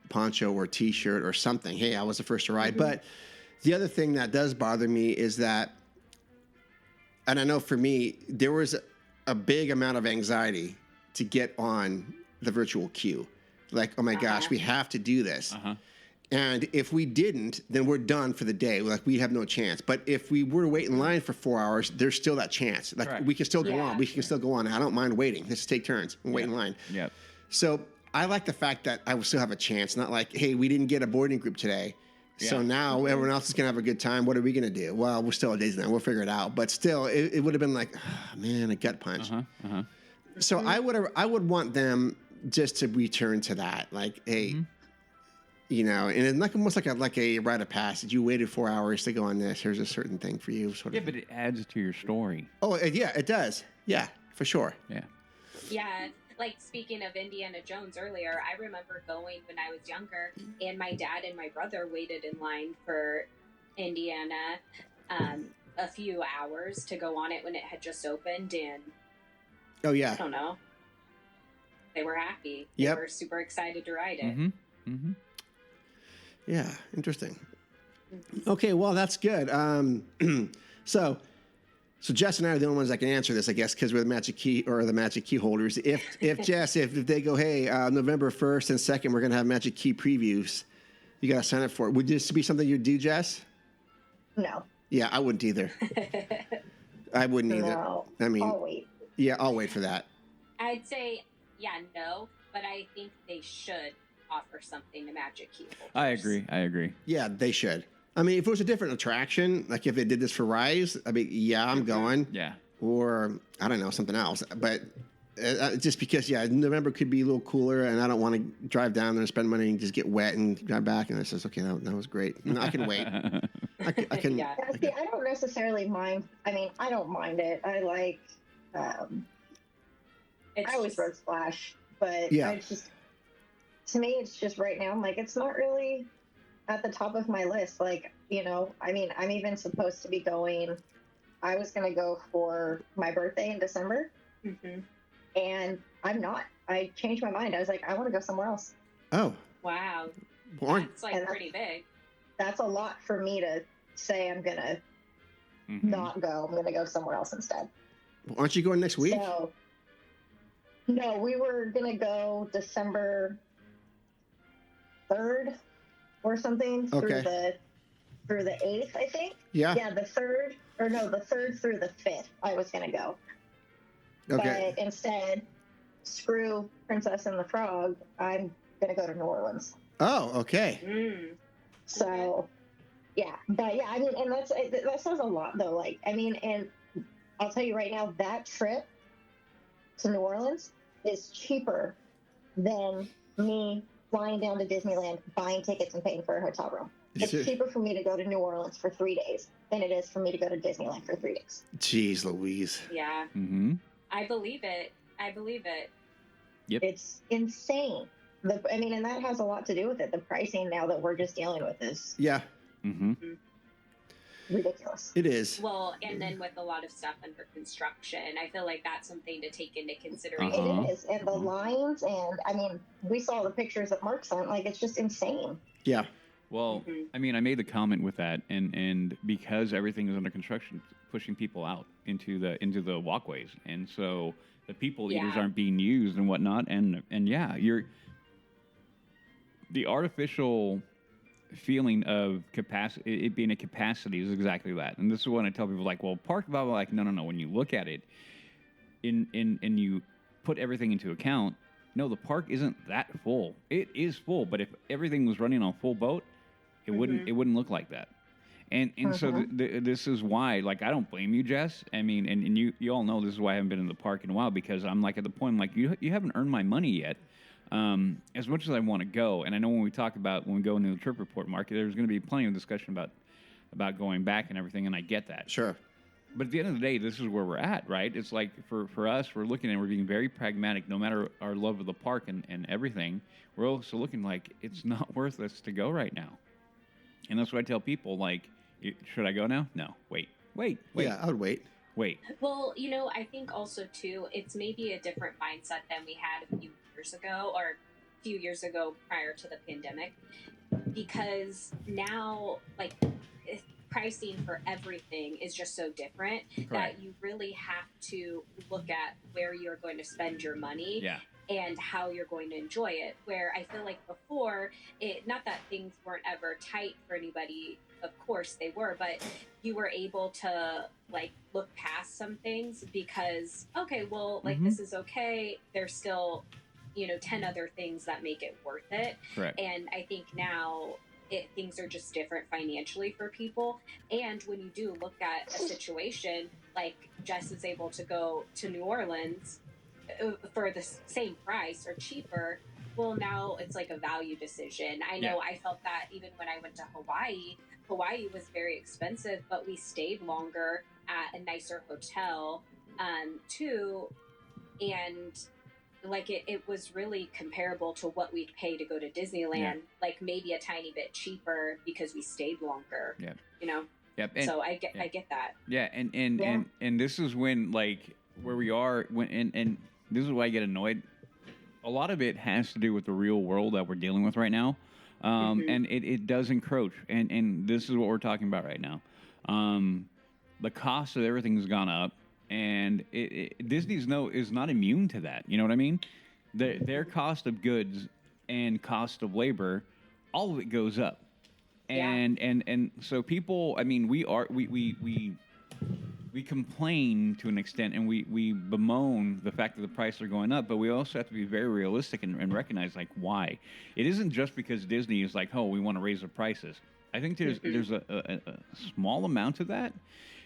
poncho or T-shirt or something. Hey, I was the first to ride. But the other thing that does bother me is that, and I know for me, there was a big amount of anxiety to get on the virtual queue. Like, oh my gosh, we have to do this. And if we didn't, then we're done for the day. Like, we have no chance. But if we were to wait in line for 4 hours, there's still that chance. Like, we can still go on. We can still go on. I don't mind waiting. Let's take turns and wait in line. Yep. So I like the fact that I will still have a chance. Not like, hey, we didn't get a boarding group today. So now everyone else is going to have a good time. What are we going to do? Well, we're still at Disneyland. We'll figure it out. But still, it would have been like, oh, man, a gut punch. So I would want them just to return to that. Like, hey, and it's like almost like a rite of passage. You waited 4 hours to go on this. Here's a certain thing for you. Sort of. Yeah, but it adds to your story. Oh, yeah, it does. Yeah, for sure. Yeah. Yeah. Like, speaking of Indiana Jones earlier, I remember going when I was younger, and my dad and my brother waited in line for Indiana a few hours to go on it when it had just opened, and oh yeah, I don't know, they were happy. They were super excited to ride it. Yeah, interesting. Okay, well, that's good. So Jess and I are the only ones that can answer this, I guess, because we're the magic key holders. If Jess, if they go, hey, November 1st and 2nd, we're gonna have magic key previews, you gotta sign up for it. Would this be something you'd do, Jess? No. Yeah, I wouldn't either. I wouldn't either. No. I mean, I'll wait. Yeah, I'll wait for that. I'd say, no, but I think they should offer something to magic key holders. I agree. Yeah, they should. I mean, if it was a different attraction, like if they did this for Rise, I mean, yeah, I'm going. Yeah. Or, I don't know, something else. But just because, November could be a little cooler, and I don't want to drive down there and spend money and just get wet and drive back. And it says, okay, that was great. No, I can wait. I can. Yeah, see, I don't necessarily mind. I mean, I don't mind it. I like, I always rode Splash, but it's just, to me, it's just right now, I'm like, it's not really at the top of my list. Like, I mean, I'm even supposed to be going, I was going to go for my birthday in December, and I'm not. I changed my mind. I was like, I want to go somewhere else. Oh. Wow. That's like pretty big. That's a lot for me to say I'm going to not go. I'm going to go somewhere else instead. Well, aren't you going next week? So, no, we were going to go December 3rd or something through the 8th, I think. Yeah. Yeah, the 3rd through the 5th, I was going to go. Okay. But instead, screw Princess and the Frog, I'm going to go to New Orleans. Oh, okay. So, yeah. But, yeah, I mean, and that says a lot, though. Like, I mean, and I'll tell you right now, that trip to New Orleans is cheaper than me flying down to Disneyland, buying tickets, and paying for a hotel room. It's cheaper for me to go to New Orleans for 3 days than it is for me to go to Disneyland for 3 days. Jeez Louise. Yeah. Mm-hmm. I believe it. Yep. It's insane. And that has a lot to do with it. The pricing now that we're just dealing with is Yeah, ridiculous. it is. Well, and then with a lot of stuff under construction, I feel like that's something to take into consideration. It is. And the lines, and we saw the pictures that Mark sent. Like, it's just insane. Yeah. Well, I mean, I made the comment with that, and because everything is under construction, pushing people out into the walkways, and so the people eaters aren't being used and whatnot, and the artificial feeling of capacity, it being a capacity, is exactly that. And this is when I tell people, like, well, park blah blah. Like, no. When you look at it, and you put everything into account, no, the park isn't that full. It is full, but if everything was running on full boat, it wouldn't look like that. And so this is why, like, I don't blame you, Jess. I mean, and you all know this is why I haven't been in the park in a while, because I'm like at the point, like, you haven't earned my money yet. As much as I want to go, and I know when we go into the trip report market, there's going to be plenty of discussion about going back and everything, and I get that. Sure. But at the end of the day, this is where we're at, right? It's like for us, we're looking and we're being very pragmatic, no matter our love of the park and everything. We're also looking like it's not worth us to go right now. And that's what I tell people, like, should I go now? No, wait. Yeah, I would wait. Wait. Well, I think also, too, it's maybe a different mindset than we had a few years ago, or a few years ago prior to the pandemic, because now, like, pricing for everything is just so different that you really have to look at where you're going to spend your money. Yeah. And how you're going to enjoy it. Where I feel like before, not that things weren't ever tight for anybody, of course they were, but you were able to, like, look past some things because, okay, well, like, this is okay. There's still, 10 other things that make it worth it. Correct. And I think now things are just different financially for people. And when you do look at a situation like Jess is able to go to New Orleans for the same price or cheaper, well, now it's like a value decision. I know I felt that even when I went to Hawaii. Hawaii was very expensive, but we stayed longer at a nicer hotel too, and like it was really comparable to what we'd pay to go to Disneyland, like maybe a tiny bit cheaper because we stayed longer. Yep. So I get that. Yeah, and this is when, like, where we are and this is why I get annoyed. A lot of it has to do with the real world that we're dealing with right now. And it does encroach. And this is what we're talking about right now. The cost of everything has gone up. And Disney's is not immune to that. You know what I mean? Their cost of goods and cost of labor, all of it goes up. And so people, I mean, we complain to an extent, and we bemoan the fact that the prices are going up, but we also have to be very realistic and recognize, like, why. It isn't just because Disney is like, oh, we want to raise the prices. I think there's a small amount of that,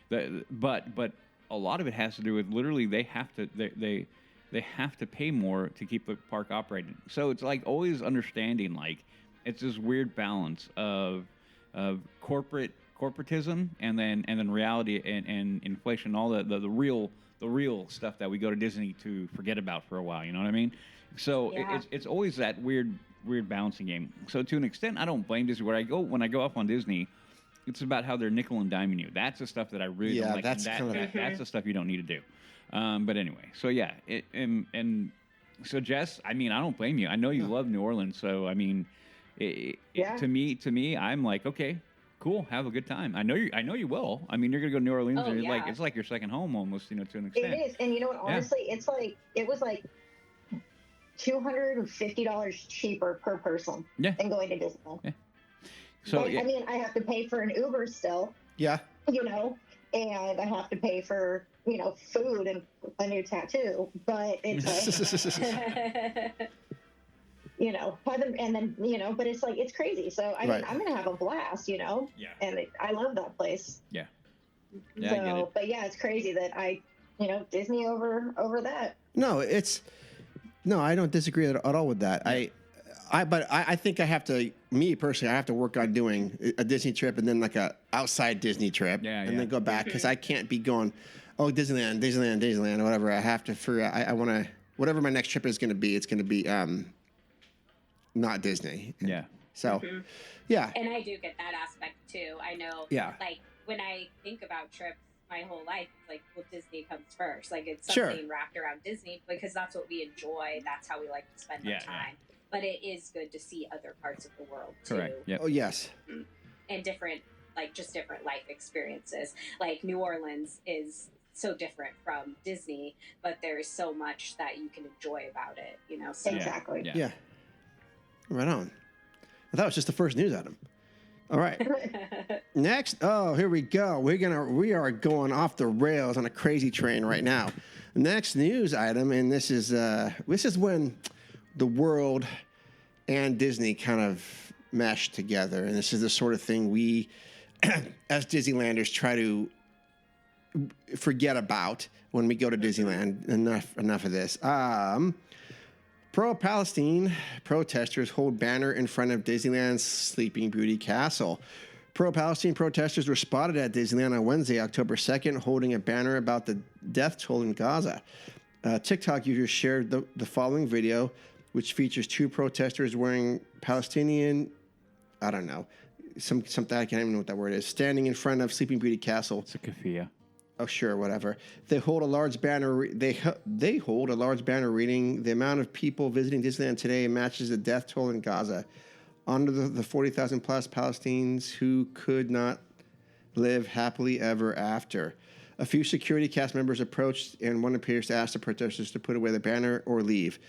but a lot of it has to do with literally they have to pay more to keep the park operating. So it's like always understanding, like, it's this weird balance of corporatism and then reality and inflation, all the real stuff that we go to Disney to forget about for a while. You know what I mean? So it's always that weird balancing game. So to an extent, I don't blame Disney. When I go up on Disney, it's about how they're nickel and diming you. That's the stuff that I really don't like. That's the stuff you don't need to do. But anyway, so yeah, and so Jess, I mean, I don't blame you. I know you love New Orleans, so I mean, to me, I'm like, okay, cool, have a good time. I know you will. I mean, you're gonna go to New Orleans, and it's like your second home almost, to an extent. It is, and honestly, it's like it was like $250 cheaper per person than going to Disneyland. Yeah. So I mean, I have to pay for an Uber still. Yeah. And I have to pay for food and a new tattoo, but it's and then but it's like it's crazy. So I mean, I'm gonna have a blast, and I love that place. Yeah. Yeah, I get it. But yeah, it's crazy that Disney over that. No, I don't disagree at all with that. But I think I have to, me personally, I have to work on doing a Disney trip and then like a outside Disney trip, and then go back because I can't be going, Disneyland, whatever. I have to figure out. I want to, whatever my next trip is going to be, it's going to be not Disney. Yeah. So, yeah. And I do get that aspect too. I know. Yeah. Like when I think about trips my whole life, like, well, Disney comes first. Like it's something wrapped around Disney because that's what we enjoy. That's how we like to spend our time. But it is good to see other parts of the world too. Correct. Yep. Oh yes. And different life experiences. Like New Orleans is so different from Disney, but there's so much that you can enjoy about it. So. Exactly. Yeah. Right on. I thought it was just the first news item. All right. Next. Oh, here we go. We are going off the rails on a crazy train right now. Next news item, and this is when the world and Disney kind of mesh together, and this is the sort of thing we, as Disneylanders, try to forget about when we go to Disneyland. Enough of this. Pro-Palestine protesters hold banner in front of Disneyland's Sleeping Beauty Castle. Pro-Palestine protesters were spotted at Disneyland on Wednesday, October 2nd, holding a banner about the death toll in Gaza. TikTok users shared the following video, which features two protesters wearing Palestinian, I don't know, something, I can't even know what that word is, standing in front of Sleeping Beauty Castle. It's a kafia. Oh, sure, whatever. They hold a large banner. They hold a large banner reading, "The amount of people visiting Disneyland today matches the death toll in Gaza. Honor the 40,000 plus Palestinians who could not live happily ever after." A few security cast members approached, and one appears to ask the protesters to put away the banner or leave.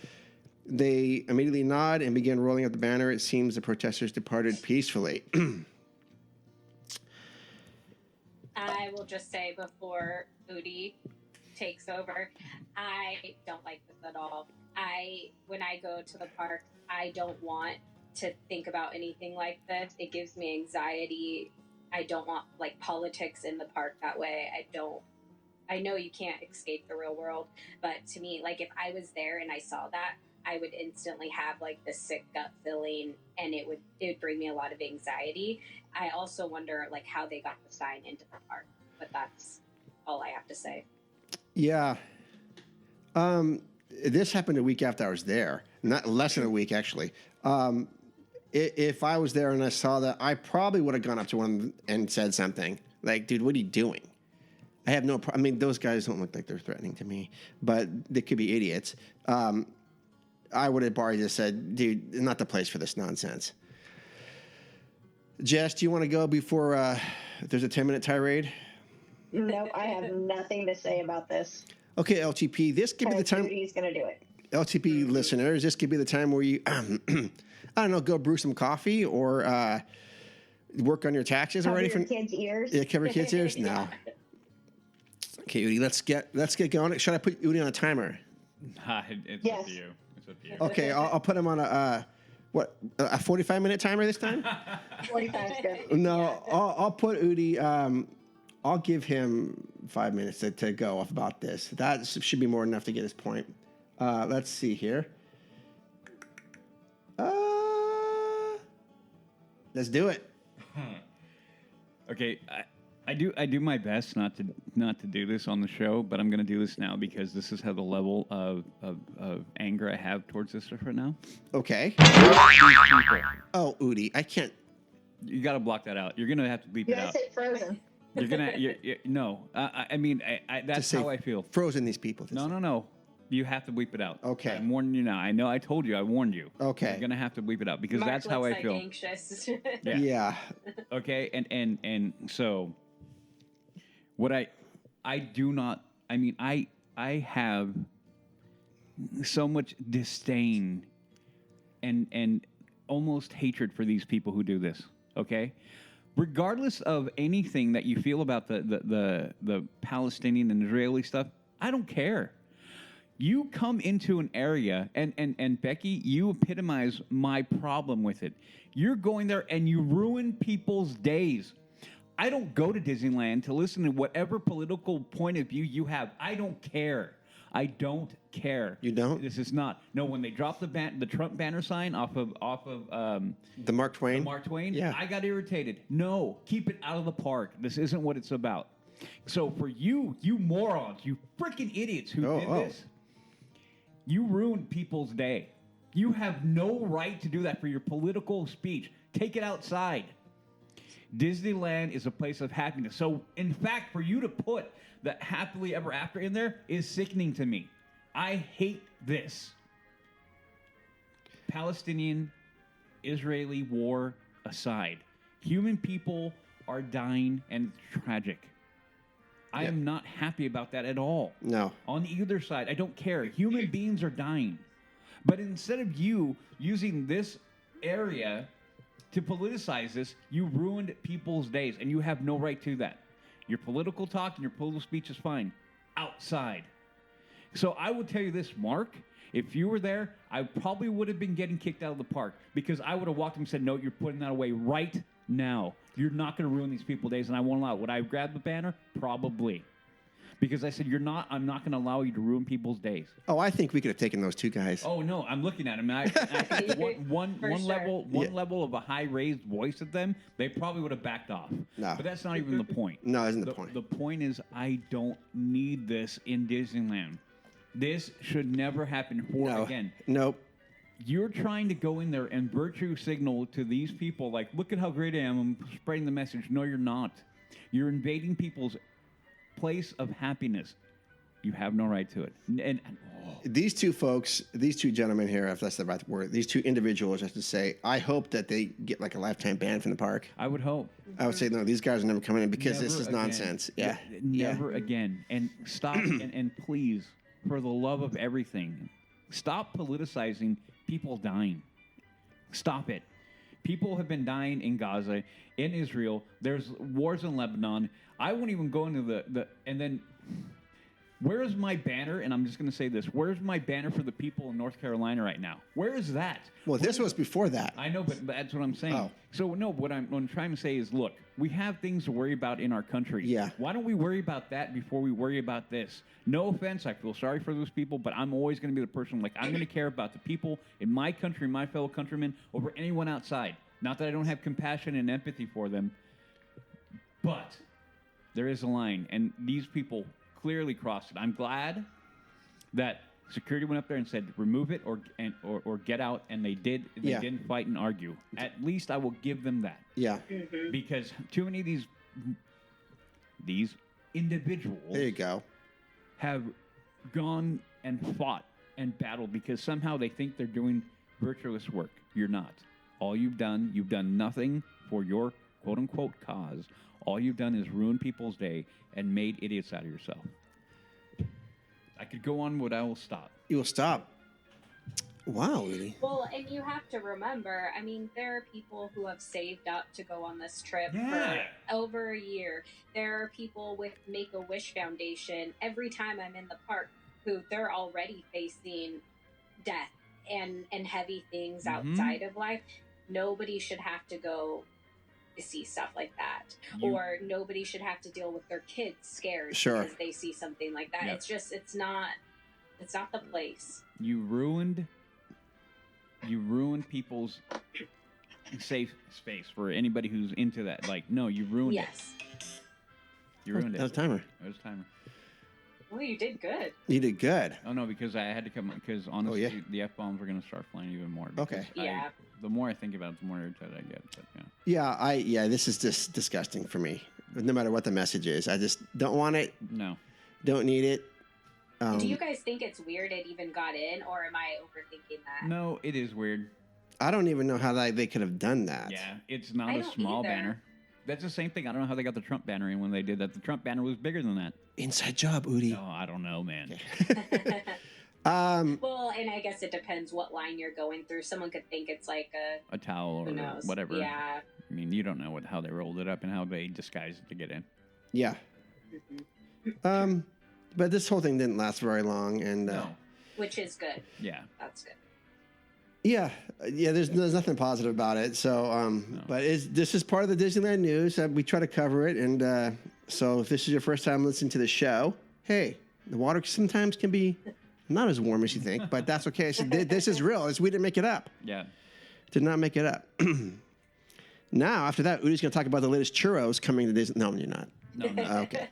They immediately nod and begin rolling up the banner. It seems the protesters departed peacefully. I will just say before Udi takes over, I don't like this at all. When I go to the park, I don't want to think about anything like this. It gives me anxiety. I don't want politics in the park that way. I know you can't escape the real world, but to me, if I was there and I saw that, I would instantly have this sick gut feeling, and it would bring me a lot of anxiety. I also wonder how they got the sign into the park, but that's all I have to say. Yeah. This happened a week after I was there. Not less than a week, actually. If I was there and I saw that, I probably would have gone up to one and said something like, "Dude, what are you doing?" I have no problem. I mean, those guys don't look like they're threatening to me, but they could be idiots. I would have probably just said, "Dude, not the place for this nonsense." Jess, do you want to go before there's a 10-minute tirade? Nope, I have nothing to say about this. Okay, LTP, this could be the time. He's going to do it. LTP listeners, this could be the time where you, I don't know, go brew some coffee or work on your taxes already. Cover your kids' ears. Yeah, cover your kids' ears? No. Okay, Udi, let's get going. Should I put Udi on a timer? It's up to you. It's up to you. Okay, I'll put him on a 45-minute timer this time? 45 is good. No, I'll put Udi. I'll give him 5 minutes to go off about this. That should be more than enough to get his point. Let's see here. Let's do it. Okay, I do my best not to do this on the show, but I'm going to do this now because this is how the level of anger I have towards this stuff right now. Okay. Oh, Udi, I can't. You got to block that out. You're going to have to bleep it out. You said Frozen. You're gonna. No. I mean, that's how I feel. Frozen these people. No. You have to bleep it out. Okay. I'm warning you now. I know I told you. I warned you. Okay. You're gonna have to bleep it out because Mark that's how I looks feel. Anxious. Yeah. Okay. And so, what I do not. I mean, I have so much disdain and almost hatred for these people who do this. Okay. Regardless of anything that you feel about the Palestinian and Israeli stuff, I don't care. You come into an area, and Becky, you epitomize my problem with it. You're going there and you ruin people's days. I don't go to Disneyland to listen to whatever political point of view you have. I don't care. I don't care. You don't? This is not. No, when they dropped the Trump banner sign off of The Mark Twain? the Mark Twain, Yeah. I got irritated. No, keep it out of the park. This isn't what it's about. So for you morons, you freaking idiots who did this, you ruined people's day. You have no right to do that for your political speech. Take it outside. Disneyland is a place of happiness. So, in fact, for you to put the happily ever after in there is sickening to me. I hate this. Palestinian-Israeli war aside, human people are dying and it's tragic. I am not happy about that at all. No. On either side, I don't care. Human beings are dying. But instead of you using this area to politicize this, you ruined people's days, and you have no right to that. Your political talk and your political speech is fine. Outside. So I will tell you this, Mark, if you were there, I probably would have been getting kicked out of the park because I would have walked him and said, no, you're putting that away right now. You're not going to ruin these people's days, and I won't allow it. Would I have grabbed the banner? Probably. Because I said, I'm not going to allow you to ruin people's days. Oh, I think we could have taken those two guys. Oh, no, I'm looking at them. One level of a high raised voice at them, they probably would have backed off. No. But that's not even the point. No, isn't the point. The point is, I don't need this in Disneyland. This should never happen again. Nope. You're trying to go in there and virtue signal to these people, like, look at how great I am. I'm spreading the message. No, you're not. You're invading people's place of happiness. You have no right to it. And These two folks, these two gentlemen here, if that's the right word, these two individuals, I have to say, I hope that they get like a lifetime ban from the park. I would hope. I would say, no, these guys are never coming in because this is Never again. nonsense. Yeah. Never again. And stop and please, for the love of everything, stop politicizing people dying. Stop it. People have been dying in Gaza, in Israel. There's wars in Lebanon. I won't even go into the and then where's my banner? And I'm just going to say this. Where's my banner for the people in North Carolina right now? Where is that? Well, this was before that. I know, but that's what I'm saying. Oh. So, no, what I'm trying to say is, look, we have things to worry about in our country. Yeah. Why don't we worry about that before we worry about this? No offense, I feel sorry for those people, but I'm always going to be the person, like, I'm going to care about the people in my country, my fellow countrymen, over anyone outside. Not that I don't have compassion and empathy for them, but there is a line, and these people clearly crossed it. I'm glad that security went up there and said, remove it or get out, and they did. They didn't fight and argue. At least I will give them that. Yeah. Because too many of these individuals There you go. have gone and fought and battled because somehow they think they're doing virtuous work. You're not. All you've done nothing for your quote-unquote cause. All you've done is ruin people's day and made idiots out of yourself. I could go on, but I will stop. You will stop. Wow, really? Well, and you have to remember, I mean, there are people who have saved up to go on this trip Yeah. for over a year. There are people with Make-A-Wish Foundation, every time I'm in the park, who they're already facing death and heavy things outside of life. Nobody should have to go to see stuff like that. Or nobody should have to deal with their kids scared because they see something like that. Yep. It's just, it's not the place. You ruined people's safe space for anybody who's into that. Like, no, you ruined it. You ruined That was it. timer. That was timer. Well, you did good. You did good. Oh, no, because I had to come, because honestly, the F-bombs were going to start flying even more. Okay. Yeah. The more I think about it, the more irritated I get. But, This is just disgusting for me. No matter what the message is, I just don't want it. No. Don't need it. Do you guys think it's weird it even got in, or am I overthinking that? No, it is weird. I don't even know how they could have done that. Yeah, it's not I a don't small either. banner. That's the same thing. I don't know how they got the Trump banner in when they did that. The Trump banner was bigger than that. Inside job, Udi. Oh, I don't know, man. Well, and I guess it depends what line you're going through. Someone could think it's like A towel who or knows? whatever. Yeah. I mean, you don't know how they rolled it up and how they disguised it to get in. Yeah. But this whole thing didn't last very long, and No. Which is good. Yeah. That's good. Yeah, There's nothing positive about it. So, but this is part of the Disneyland news. We try to cover it, and so if this is your first time listening to the show, hey, the water sometimes can be not as warm as you think, but that's okay. So this is real. We didn't make it up. Yeah. Did not make it up. Now, after that, Udi's going to talk about the latest churros coming to Disney. No, you're not. No. Okay.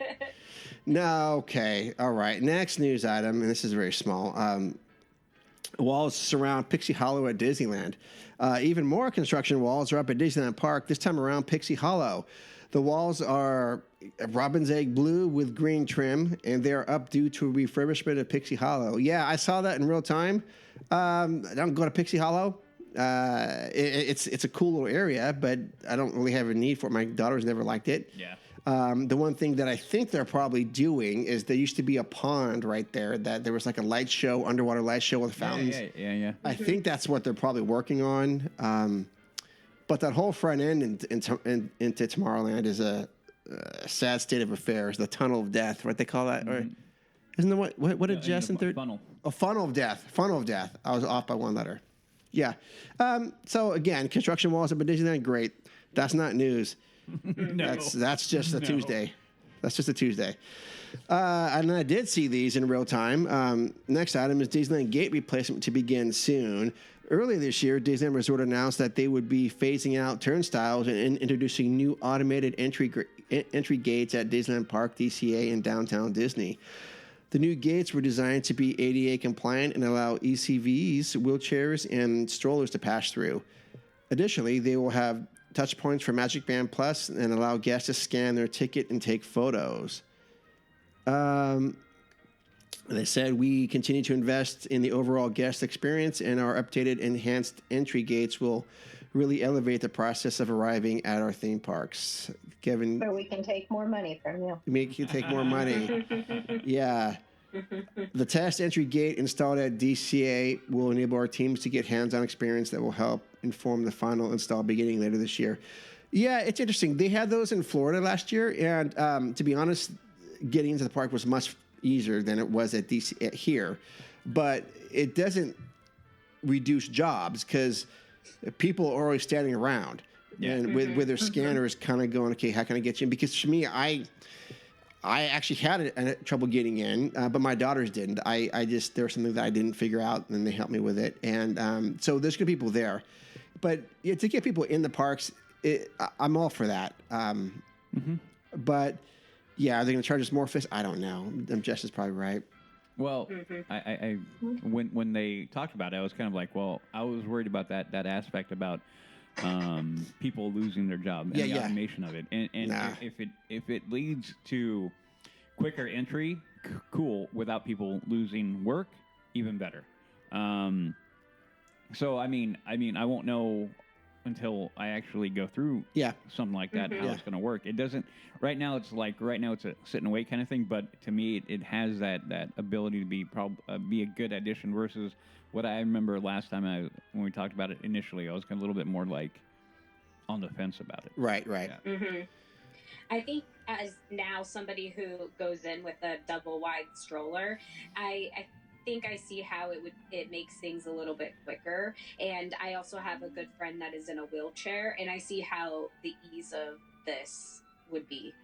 No, okay. All right. Next news item, and this is very small. Walls surround Pixie Hollow at Disneyland. Even more construction walls are up at Disneyland Park, this time around Pixie Hollow. The walls are robin's egg blue with green trim, and they're up due to refurbishment of Pixie Hollow. Yeah, I saw that in real time. I don't go to Pixie Hollow. It's a cool little area, but I don't really have a need for it. My daughter's never liked it. Yeah. The one thing that I think they're probably doing is there used to be a pond right there that there was like a light show, underwater light show with fountains. Yeah. I think that's what they're probably working on. But that whole front end into Tomorrowland is a sad state of affairs. The tunnel of death, right? They call that. Or, isn't that what did Jess in third? Funnel. A funnel of death. Funnel of death. I was off by one letter. Yeah. So again, construction walls up at Disneyland, great. That's not news. No. That's just a Tuesday. That's just a Tuesday. And I did see these in real time. Next item is Disneyland Gate replacement to begin soon. Earlier this year, Disneyland Resort announced that they would be phasing out turnstiles and introducing new automated entry gates at Disneyland Park, DCA, and Downtown Disney. The new gates were designed to be ADA compliant and allow ECVs, wheelchairs, and strollers to pass through. Additionally, they will have touch points for Magic Band Plus and allow guests to scan their ticket and take photos. They said, we continue to invest in the overall guest experience, and our updated enhanced entry gates will really elevate the process of arriving at our theme parks. Kevin? So we can take more money from you. Make you take more money. Yeah. The test entry gate installed at DCA will enable our teams to get hands-on experience that will help inform the final install beginning later this year. Yeah, it's interesting. They had those in Florida last year, and to be honest, getting into the park was much easier than it was at DC here. But it doesn't reduce jobs because people are always standing around and with their scanners kind of going, okay, how can I get you in? Because for me, I actually had trouble getting in, but my daughters didn't. I just, there was something that I didn't figure out, and they helped me with it. And so there's good people there. But yeah, to get people in the parks, I'm all for that. But yeah, are they going to charge us more for this? I don't know. Jess is probably right. Well, I when they talked about it, I was kind of like, well, I was worried about that aspect about people losing their job and the automation of it. And if it leads to quicker entry, cool. Without people losing work, even better. So I mean, I won't know until I actually go through something like that how it's going to work. It doesn't. Right now, it's a sit and wait kind of thing. But to me, it has that ability to be a good addition versus what I remember last time when we talked about it initially. I was a little bit more like on the fence about it. Right. Yeah. I think as now somebody who goes in with a double wide stroller, I think I see how it makes things a little bit quicker. And I also have a good friend that is in a wheelchair, and I see how the ease of this would be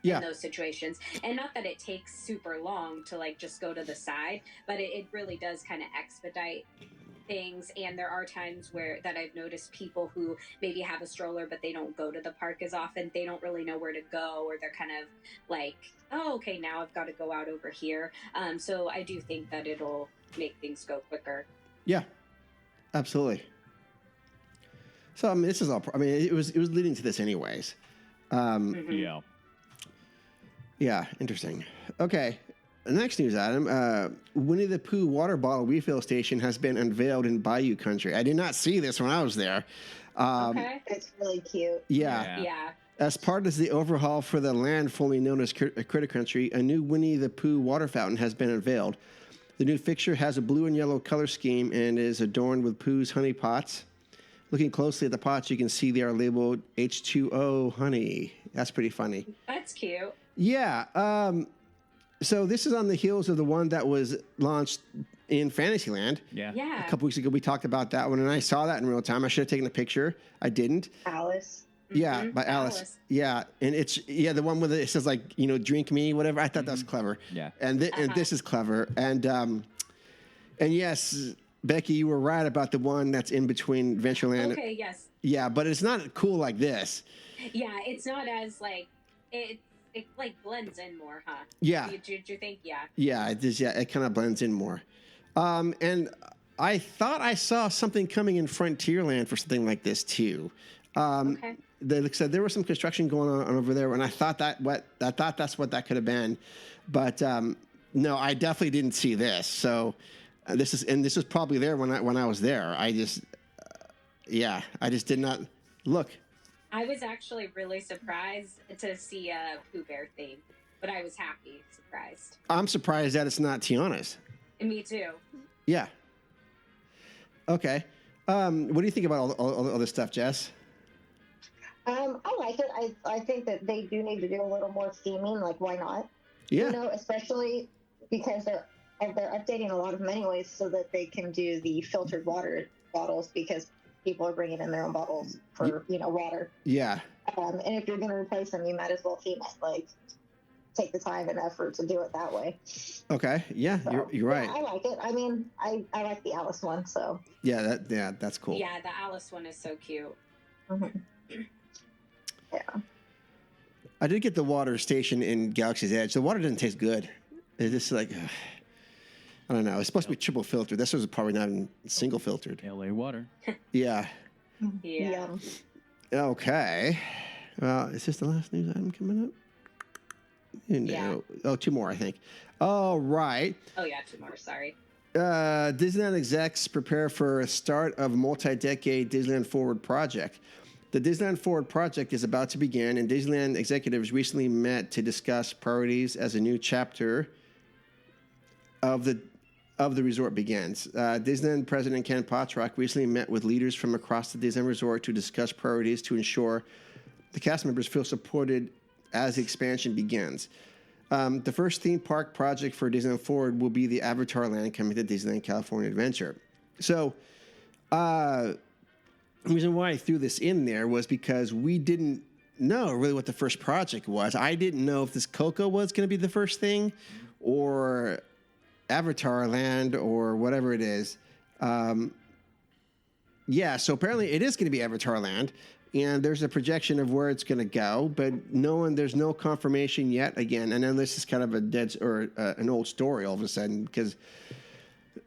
in those situations. And not that it takes super long to just go to the side, but it really does kind of expedite things. And there are times that I've noticed people who maybe have a stroller but they don't go to the park as often, they don't really know where to go, or they're kind of like, oh, okay, now I've got to go out over here. So I do think that it'll make things go quicker. Yeah, absolutely. So this is all. It was leading to this anyways. Yeah, interesting. Okay. The next news item, Winnie the Pooh water bottle refill station has been unveiled in Bayou Country. I did not see this when I was there. Okay. It's really cute. Yeah. As part of the overhaul for the land formerly known as Critter Country, a new Winnie the Pooh water fountain has been unveiled. The new fixture has a blue and yellow color scheme and is adorned with Pooh's honey pots. Looking closely at the pots, you can see they are labeled H2O honey. That's pretty funny. That's cute. Yeah. So this is on the heels of the one that was launched in Fantasyland. Yeah. Yeah. A couple weeks ago, we talked about that one, and I saw that in real time. I should have taken a picture. I didn't. Alice. Yeah, by Alice. Yeah, and it's the one with it says like drink me, whatever. I thought that was clever. Yeah. And this is clever. And yes, Becky, you were right about the one that's in between Adventureland. Okay. Yes. Yeah, but it's not cool like this. Yeah. It's not as like it like blends in more, huh? Yeah. Did you think? Yeah. Yeah, it does. Yeah, it kind of blends in more. And I thought I saw something coming in Frontierland for something like this too. Okay. They said there was some construction going on over there, and I thought that's what that could have been, but no, I definitely didn't see this. So this is probably there when I was there. I just did not look. I was actually really surprised to see a Pooh Bear theme, but I was surprised. I'm surprised that it's not Tiana's. And me too. Yeah. Okay. What do you think about all this stuff, Jess? I like it. I think that they do need to do a little more theming. Like, why not? Yeah. Especially because they're updating a lot of them anyways, so that they can do the filtered water bottles because people are bringing in their own bottles for water. Yeah. And if you're going to replace them, you might as well theme it. Like, take the time and effort to do it that way. Okay. Yeah, So, you're right. I like it. I mean, I like the Alice one. So. Yeah. That's cool. Yeah, the Alice one is so cute. Mm-hmm. Yeah. I did get the water station in Galaxy's Edge. The water doesn't taste good. It's just like, I don't know. It's supposed to be triple filtered. This was probably not even single filtered. LA water. Yeah. Yeah. Okay. Well, is this the last news item coming up? No. Yeah. Oh, two more, I think. All right. Oh yeah, two more. Sorry. Disneyland execs prepare for a start of multi-decade Disneyland Forward project. The Disneyland Forward project is about to begin, and Disneyland executives recently met to discuss priorities as a new chapter of the resort begins. Disneyland President Ken Potrock recently met with leaders from across the Disneyland Resort to discuss priorities to ensure the cast members feel supported as the expansion begins. The first theme park project for Disneyland Forward will be the Avatar Land coming to Disneyland California Adventure. So, the reason why I threw this in there was because we didn't know really what the first project was. I didn't know if this Coco was going to be the first thing or Avatar Land or whatever it is. Yeah, so apparently it is going to be Avatar Land, and there's a projection of where it's going to go, but there's no confirmation yet. Again, and then this is kind of an old story all of a sudden because,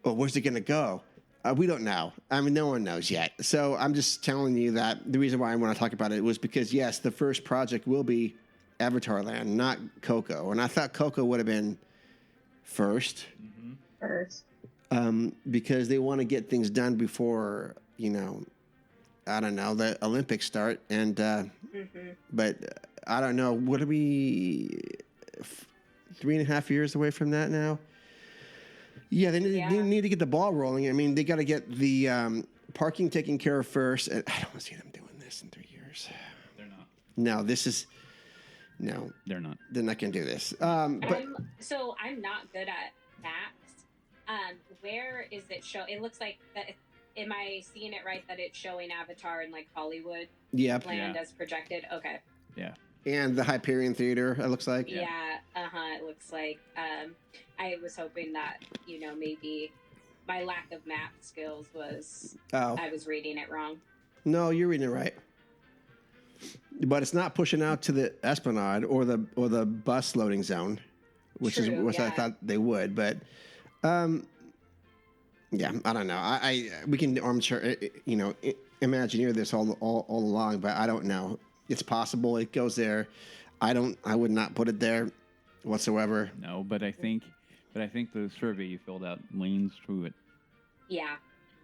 where's it going to go? We don't know. I mean, no one knows yet. So I'm just telling you that the reason why I want to talk about it was because, yes, the first project will be Avatar Land, not Coco. And I thought Coco would have been first. Mm-hmm. First. Because they want to get things done before, I don't know, the Olympics start. And but I don't know. What are we 3.5 years away from that now? Yeah, they need to get the ball rolling. I mean, they got to get the parking taken care of first. And I don't want to see them doing this in 3 years. They're not. No, They're not. they're not going to do this. I'm not good at maps. Where is it show? It looks like that. Am I seeing it right that it's showing Avatar in like Hollywood land as projected? Okay. Yeah. And the Hyperion Theater, it looks like. Yeah. It looks like. I was hoping that maybe my lack of map skills was. Oh. I was reading it wrong. No, you're reading it right. But it's not pushing out to the Esplanade or the bus loading zone, which I thought they would. But, yeah, I don't know. We can armchair, Imagineer this all along, but I don't know. It's possible it goes there. I would not put it there whatsoever. No, but I think the survey you filled out leans to it. Yeah.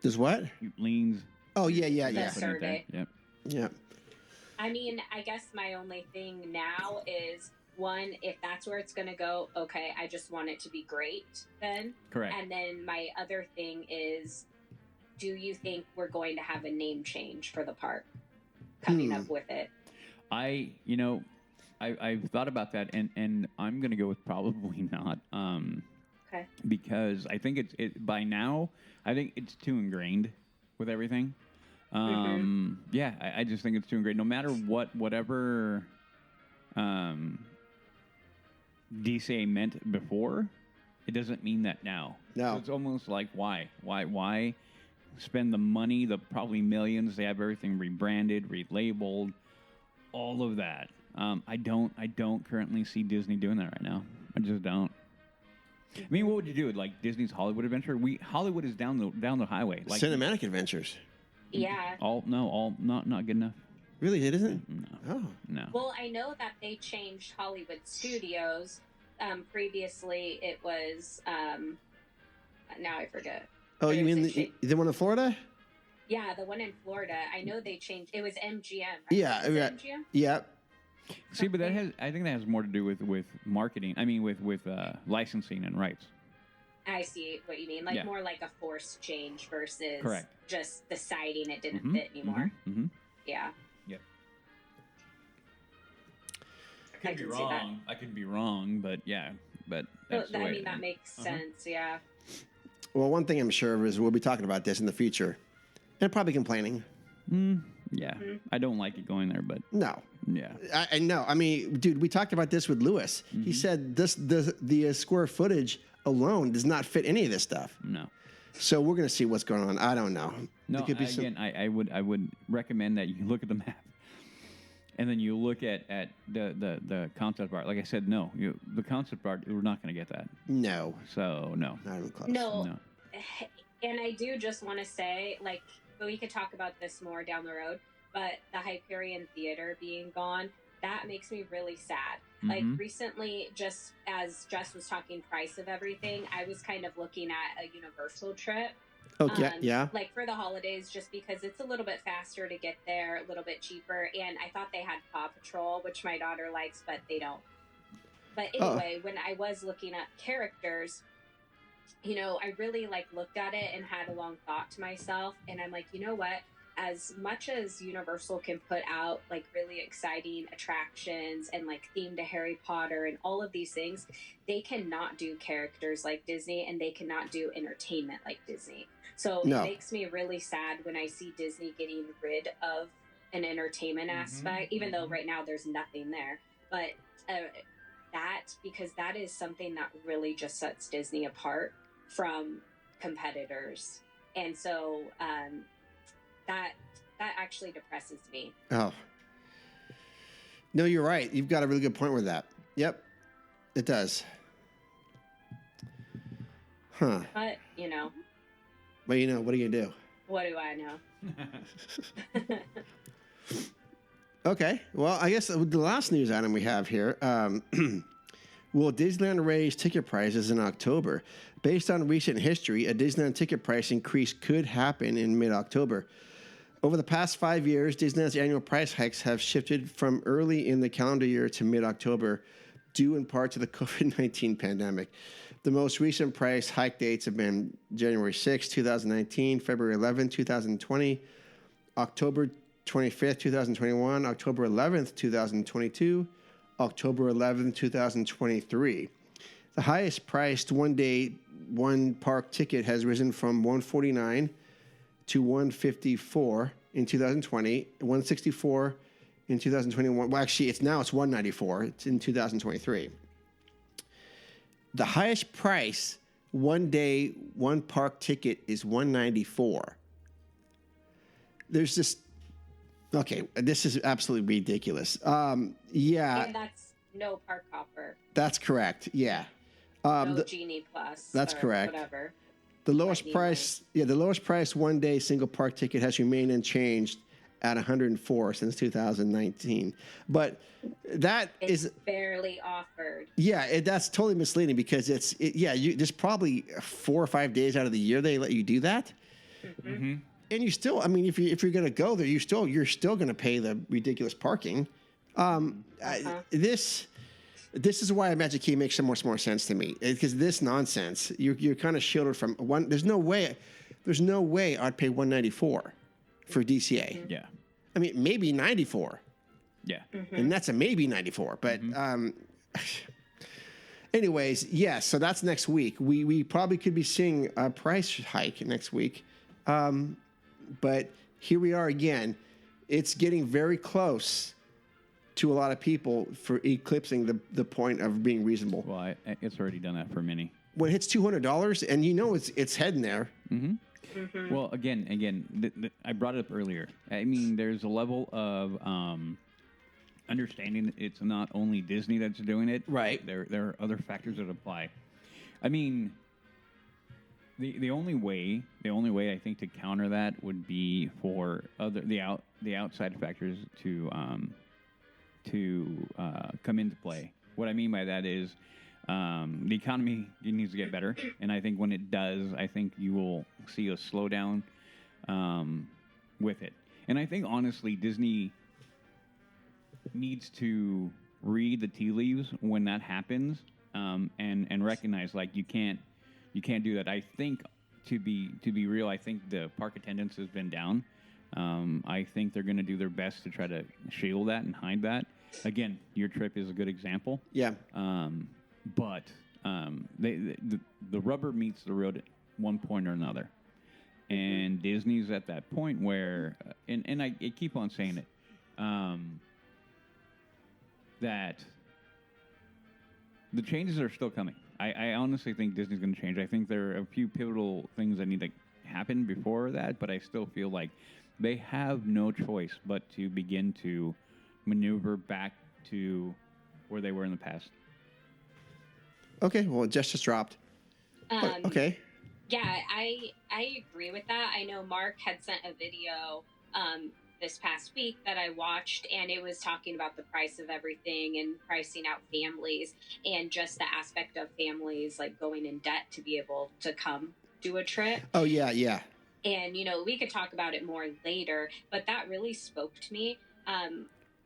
Does what? Leans. Oh yeah. The survey. Yep. Yeah. I mean, I guess my only thing now is one, if that's where it's going to go, okay, I just want it to be great then. Correct. And then my other thing is, do you think we're going to have a name change for the park coming up with it? I've thought about that, and I'm gonna go with probably not. Okay. Because I think it by now I think it's too ingrained with everything. Yeah, I just think it's too ingrained. No matter whatever DCA meant before, it doesn't mean that now. No. So it's almost like why spend the money, the probably millions? They have everything rebranded, relabeled, all of that. I don't currently see Disney doing that right now. I just don't. I mean, what would you do? Like Disney's Hollywood Adventure? Hollywood is down the highway. Like Cinematic Adventures. Yeah. all not good enough. Really, it isn't? No. Oh. No. Well, I know that they changed Hollywood Studios. Previously, it was. Now I forget. Oh, you Where mean is it the one in Florida? Yeah, the one in Florida. I know they changed. It was MGM. Right? Yeah, Was it yeah. MGM? Yeah. See, but I think that has more to do with marketing. I mean, with licensing and rights. I see what you mean. Like Yeah. more like a forced change versus Correct. just deciding it didn't fit anymore. Mm-hmm. Yeah. Yep. I can see that. I could be wrong, but yeah, but Well, that's the I way mean, it that is. makes sense. Yeah. Well, one thing I'm sure of is we'll be talking about this in the future, and probably complaining. Yeah, I don't like it going there, but No, yeah, I know. I mean, dude, we talked about this with Lewis. He said the square footage alone does not fit any of this stuff. no. So we're gonna see what's going on. I don't know. No, There could be again, I would recommend that you look at the map, and then you look at the concept art. Like I said, no, the concept art, we're not going to get that. No, So no, not even close. No. no. And I do just want to say, like, we could talk about this more down the road, but the Hyperion Theater being gone, that makes me really sad. Like, recently, just as Jess was talking price of everything, I was kind of looking at a Universal trip. Okay, yeah. Like, for the holidays, just because it's a little bit faster to get there, a little bit cheaper, and I thought they had Paw Patrol, which my daughter likes, but they don't. But anyway, when I was looking at characters, you know, I really like looked at it and had a long thought to myself, and I'm like, you know what? As much as Universal can put out like really exciting attractions and like theme to Harry Potter and all of these things, they cannot do characters like Disney, and they cannot do entertainment like Disney. So No. it makes me really sad when I see Disney getting rid of an entertainment aspect, even though right now there's nothing there. But because that is something that really just sets Disney apart from competitors. And so that actually depresses me. Oh. No, you're right. You've got a really good point with that. Yep, it does. Huh. But, you know, But you know, what are you gonna do? what do I know? Okay. Well, I guess the last news item we have here. Will Disneyland raise ticket prices in October? Based on recent history, a Disneyland ticket price increase could happen in mid-October. Over the past 5 years, Disneyland's annual price hikes have shifted from early in the calendar year to mid-October, due in part to the COVID-19 pandemic. The most recent price hike dates have been January 6, 2019, February 11, 2020, October 25th, 2021, October 11th, 2022, October 11th, 2023. The highest priced one-day, one-park ticket has risen from $149 to $154 in 2020, $164 in 2021. Well, actually, it's $194. It's in 2023. The highest price one-day, one-park ticket is $194. There's this. Okay, this is absolutely ridiculous. Yeah, And that's no park hopper, that's correct. Yeah. no Genie Plus. that's or correct. Whatever. The lowest Lightning price, the lowest price one-day single park ticket has remained unchanged at $104 since 2019. But that It's is, barely offered. yeah, that's totally misleading because there's probably 4 or 5 days out of the year they let you do that. And you still, I mean, if you're going to go there, you're still going to pay the ridiculous parking. This is why Magic Key makes so much more sense to me, because this nonsense, you're kind of shielded from one. There's no way I'd pay $194 for DCA. Yeah. I mean, maybe $94, Yeah. And that's a maybe 94. But anyways, yes. So that's next week. We probably could be seeing a price hike next week. But here we are again. It's getting very close to a lot of people for eclipsing the point of being reasonable. Well, it's already done that for many. When it hits $200, and you know it's heading there. Well, again, I brought it up earlier. I mean, there's a level of understanding it's not only Disney that's doing it. Right. There are other factors that apply. I mean, the only way I think to counter that would be for the outside factors to come into play. What I mean by that is the economy needs to get better, and I think when it does, I think you will see a slowdown with it. And I think honestly, Disney needs to read the tea leaves when that happens, and recognize like you can't do that. I think to be real, I think the park attendance has been down. I think they're going to do their best to try to shield that and hide that. Again, your trip is a good example. Yeah. But the rubber meets the road at one point or another. And Disney's at that point where, and I keep on saying it, that the changes are still coming. I honestly think Disney's going to change. I think there are a few pivotal things that need to happen before that, but I still feel like they have no choice but to begin to maneuver back to where they were in the past. Okay, well, it just dropped. Okay. Yeah, I agree with that. I know Mark had sent a video this past week that I watched, and it was talking about the price of everything and pricing out families and just the aspect of families like going in debt to be able to come do a trip. Oh, yeah. And, we could talk about it more later, but that really spoke to me.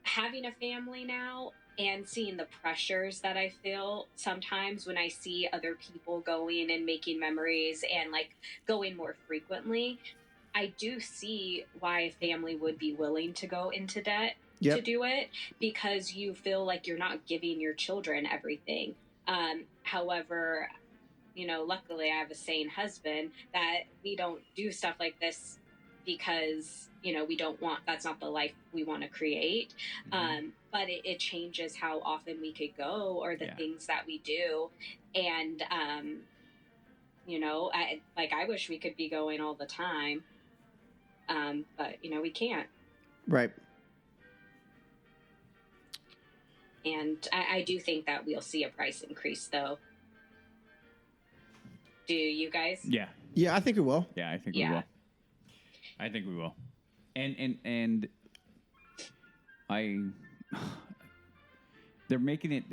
Having a family now and seeing the pressures that I feel sometimes when I see other people going and making memories and like going more frequently, I do see why a family would be willing to go into debt to do it, because you feel like you're not giving your children everything. However, luckily I have a sane husband that we don't do stuff like this because, we don't want, that's not the life we want to create. But it changes how often we could go or the things that we do. And, I wish we could be going all the time. But, we can't. Right. And I do think that we'll see a price increase, though. Do you guys? Yeah, I think we will. Yeah, I think we will. I think we will. And they're making it.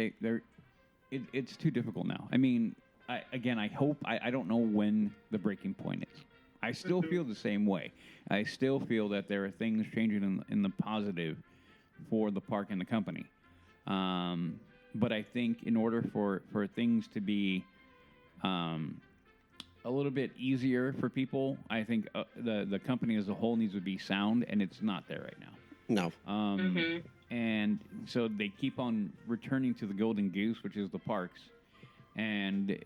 It's too difficult now. I mean, I hope. I don't know when the breaking point is. I still feel the same way. I still feel that there are things changing in the positive for the park and the company. But I think in order for things to be a little bit easier for people, I think the company as a whole needs to be sound, and it's not there right now. No. And so they keep on returning to the golden goose, which is the parks, and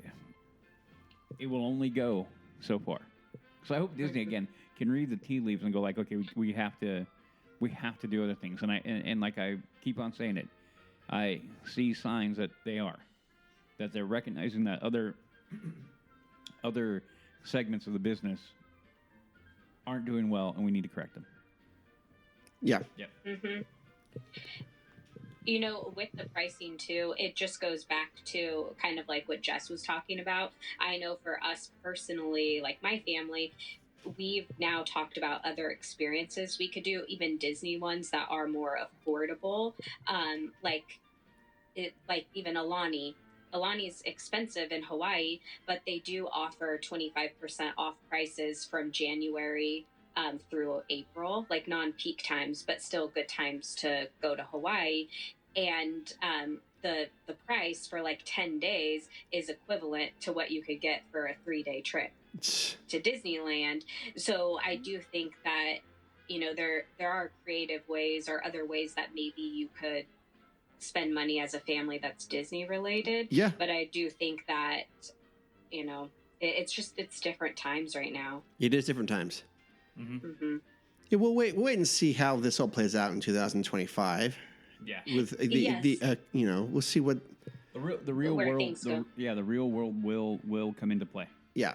it will only go so far. So I hope Disney again can read the tea leaves and go like, okay, we have to do other things. And and like I keep on saying it, I see signs that they're recognizing that other segments of the business aren't doing well, and we need to correct them. Yeah. Yep. With the pricing too, it just goes back to kind of like what Jess was talking about. I know for us personally, like my family, we've now talked about other experiences we could do, even Disney ones that are more affordable. Like even Alani. Alani's expensive in Hawaii, but they do offer 25% off prices from January through April, like non-peak times, but still good times to go to Hawaii. And the price for like 10 days is equivalent to what you could get for a 3-day trip to Disneyland. So I do think that there are creative ways or other ways that maybe you could spend money as a family that's Disney related. Yeah. But I do think that, it's different times right now. It is different times. Mm-hmm. Yeah, we'll wait and see how this all plays out in 2025. Yeah. With Yes. we'll see what. The real Where world, things go. the real world will come into play. Yeah.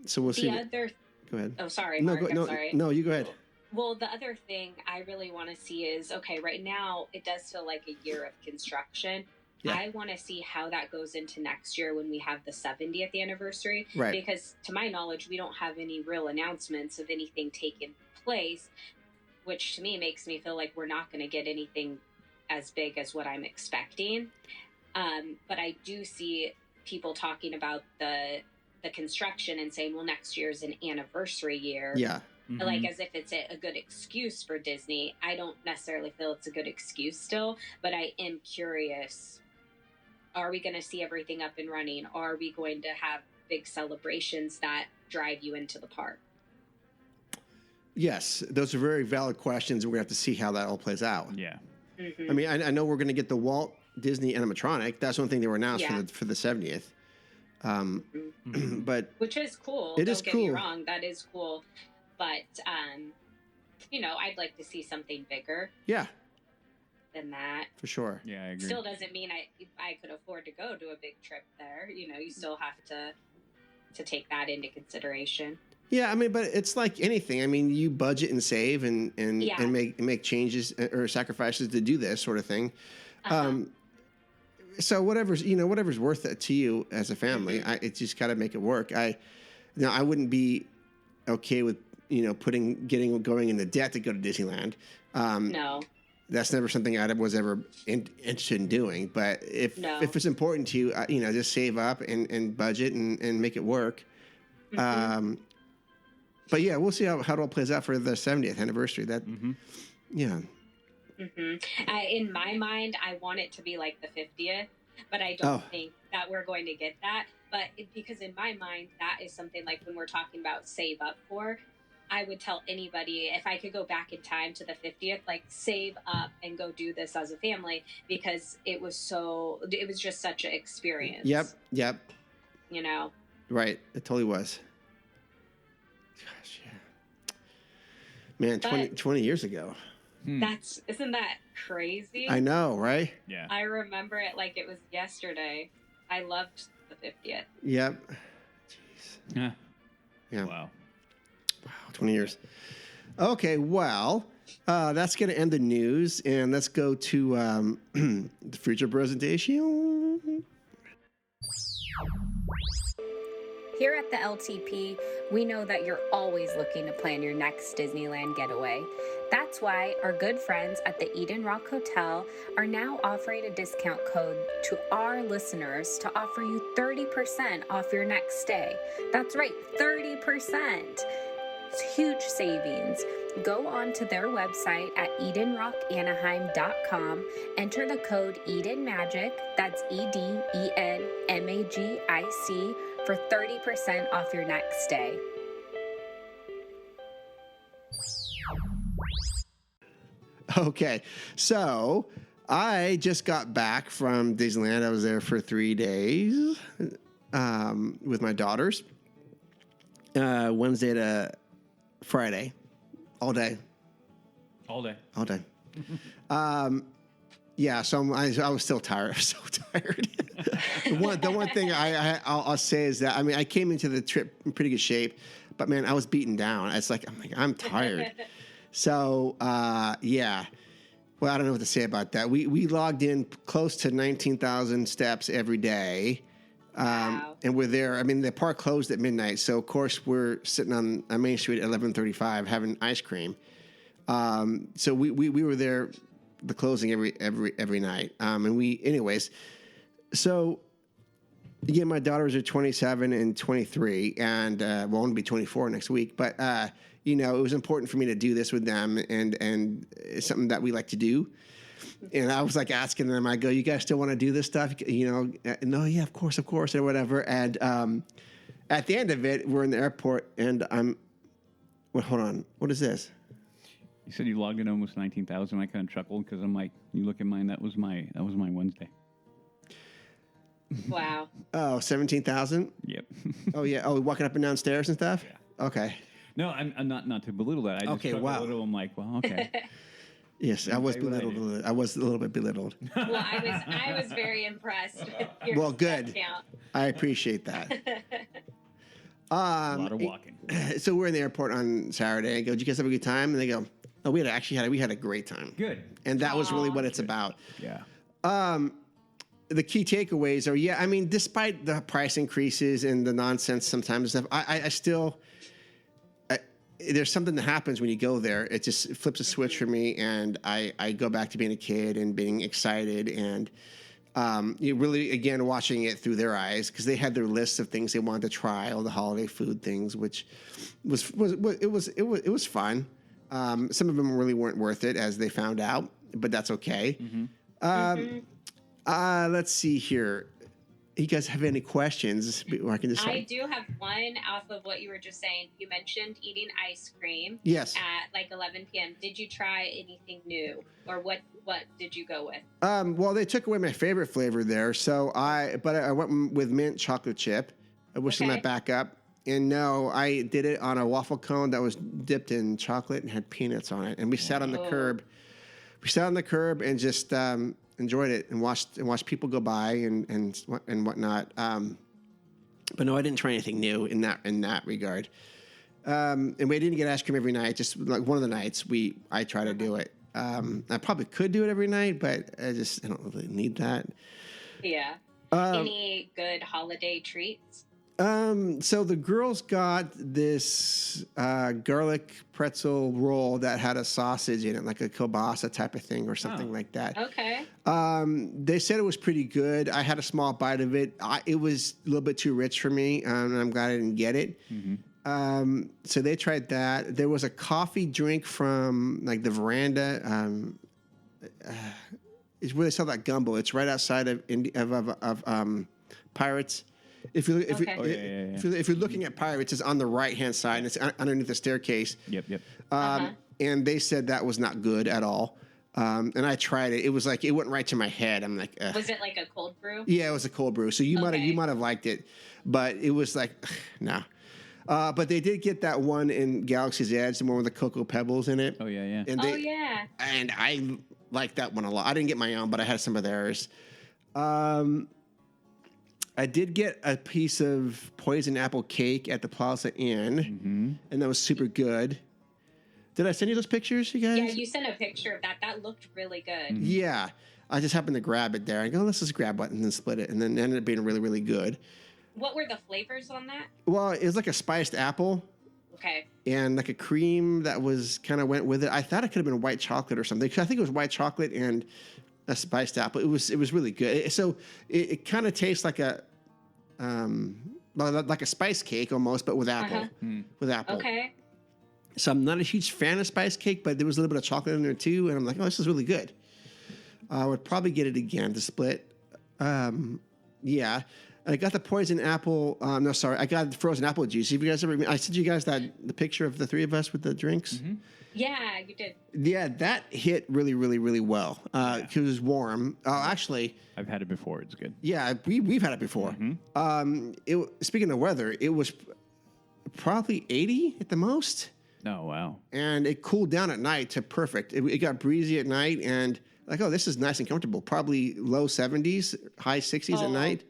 So we'll see. The other, Go ahead. oh, sorry, No, Mark, I'm sorry. no, you go ahead. Well, the other thing I really want to see is, okay, right now it does feel like a year of construction. Yeah. I want to see how that goes into next year when we have the 70th anniversary. Right. Because to my knowledge, we don't have any real announcements of anything taking place, which to me makes me feel like we're not going to get anything as big as what I'm expecting. But I do see people talking about the construction and saying, well, next year's an anniversary year. Yeah. Mm-hmm. Like as if it's a good excuse for Disney. I don't necessarily feel it's a good excuse still, but I am curious. Are we going to see everything up and running? Are we going to have big celebrations that drive you into the park? Yes, those are very valid questions. We're going to have to see how that all plays out. Yeah. Mm-hmm. I mean, I know we're going to get the Walt Disney animatronic. That's one thing they were announced Yeah. for the 70th. But Which is cool. It Don't is get cool. me wrong. That is cool. But, I'd like to see something bigger yeah, than that. for sure. Yeah, I agree. Still doesn't mean I could afford to go to a big trip there. You still have to take that into consideration. Yeah, I mean, but it's like anything. I mean, you budget and save and Yeah. make changes or sacrifices to do this sort of thing. Uh-huh. So whatever's worth it to you as a family, it's just got to make it work. I wouldn't be okay with going into debt to go to Disneyland. No. That's never something I was ever interested in doing. But if it's important to you, just save up and budget and make it work. Mm-hmm. But yeah, we'll see how it all plays out for the 70th anniversary. Yeah. Mm-hmm. In my mind, I want it to be like the 50th, but I don't think that we're going to get that. But because in my mind, that is something like when we're talking about save up for, I would tell anybody if I could go back in time to the 50th, like save up and go do this as a family because it was just such an experience. Yep. Right. It totally was. Gosh, yeah. Man, 20 years ago. Isn't that crazy? I know, right? Yeah. I remember it like it was yesterday. I loved the 50th. Yep. Yeah. Yeah. Wow. 20 years. Okay, well, that's going to end the news, and let's go to the future presentation. Here at the LTP, we know that you're always looking to plan your next Disneyland getaway. That's why our good friends at the Eden Rock Hotel are now offering a discount code to our listeners to offer you 30% off your next stay. That's right, 30%. It's huge savings. Go on to their website at EdenRockAnaheim.com, enter the code EdenMagic, that's EdenMagic, for 30% off your next stay. Okay, so I just got back from Disneyland. I was there for 3 days with my daughters, Wednesday to Friday, all day. Yeah, so I was still tired. I was so tired. the one thing I'll say is that, I mean, I came into the trip in pretty good shape, but man, I was beaten down. I'm tired. So, yeah. Well, I don't know what to say about that. We logged in close to 19,000 steps every day. Wow. And we're there. I mean, the park closed at midnight. So, of course, we're sitting on Main Street at 11:35 having ice cream. So we were there, the closing every night. Anyways, so yeah, my daughters are 27 and 23 and, won't be 24 next week, but, it was important for me to do this with them and it's something that we like to do. And I was like asking them, I go, you guys still want to do this stuff? No, yeah, of course, or whatever. And, at the end of it, we're in the airport and hold on. What is this? You said you logged in almost 19,000. I kind of chuckled because I'm like, you look at mine. That was my Wednesday. Wow. Oh, 17,000. Yep. Oh yeah. Oh, walking up and down stairs and stuff. Yeah. Okay. No, I'm not to belittle that. I just Okay, chuckled wow. a little. I'm like, well, okay. Yes, I was Say what I belittled. I was a little bit belittled. Well, I was very impressed with your Well, step good. count. I appreciate that. A lot of walking. So we're in the airport on Saturday. I go, "Did you guys have a good time?" And they go, "Oh, we had a great time." Good. And that was really what it's about. Yeah. The key takeaways are, I mean, despite the price increases and the nonsense sometimes stuff, I still there's something that happens when you go there. It just flips a switch for me, and I go back to being a kid and being excited, and you really, again, watching it through their eyes, because they had their lists of things they wanted to try, all the holiday food things, which was fun. Some of them really weren't worth it, as they found out, but that's okay. Let's see here. You guys have any questions? I can just. I do have one off of what you were just saying. You mentioned eating ice cream. Yes. At like 11 p.m. Did you try anything new, or what did you go with? Well, they took away my favorite flavor there, so I went with mint chocolate chip. I wish them that back up. And no, I did it on a waffle cone that was dipped in chocolate and had peanuts on it. And we sat on the curb. We sat on the curb and just enjoyed it and watched people go by and whatnot. But no, I didn't try anything new in that regard. And we didn't get ice cream every night. Just like one of the nights I try to do it. I probably could do it every night, but I don't really need that. Yeah. Any good holiday treats? So the girls got this garlic pretzel roll that had a sausage in it, like a kielbasa type of thing or something like that. Okay. They said it was pretty good. I had a small bite of it. It was a little bit too rich for me, and I'm glad I didn't get it. So they tried that. There was a coffee drink from like the Veranda. It's where they sell that gumbo. It's right outside of Pirates. If you're looking at Pirates, it's on the right hand side, and it's underneath the staircase. Yep. And they said that was not good at all. And I tried it. It was like it went right to my head. I'm like, ugh. Was it like a cold brew? Yeah, it was a cold brew. So you might have liked it, but it was like, no. But they did get that one in Galaxy's Edge, the one with the cocoa pebbles in it. Oh yeah. And And I liked that one a lot. I didn't get my own, but I had some of theirs. I did get a piece of poison apple cake at the Plaza Inn, and that was super good. Did I send you those pictures, you guys? Yeah, you sent a picture of that. That looked really good. Yeah. I just happened to grab it there. I go, let's just grab it and then split it, and then it ended up being really, really good. What were the flavors on that? Well, it was like a spiced apple. Okay. And like a cream that was kind of went with it. I thought it could have been white chocolate or something. I think it was white chocolate and a spiced apple. It was really good. So it kind of tastes like a spice cake almost, but with apple. With apple. Okay. So I'm not a huge fan of spice cake, but there was a little bit of chocolate in there too, and I'm like, oh, this is really good. I would probably get it again to split. Yeah. I got the poison apple. I got the frozen apple juice. Have you guys ever? I sent you guys the picture of the three of us with the drinks. Yeah, you did. Yeah, that hit really, really, really well. It was warm. Actually, I've had it before. It's good. Yeah, we've had it before. Speaking of weather, it was probably 80 at the most. Oh wow! And it cooled down at night to perfect. It got breezy at night, and like, oh, this is nice and comfortable. Probably low 70s, high 60s at night.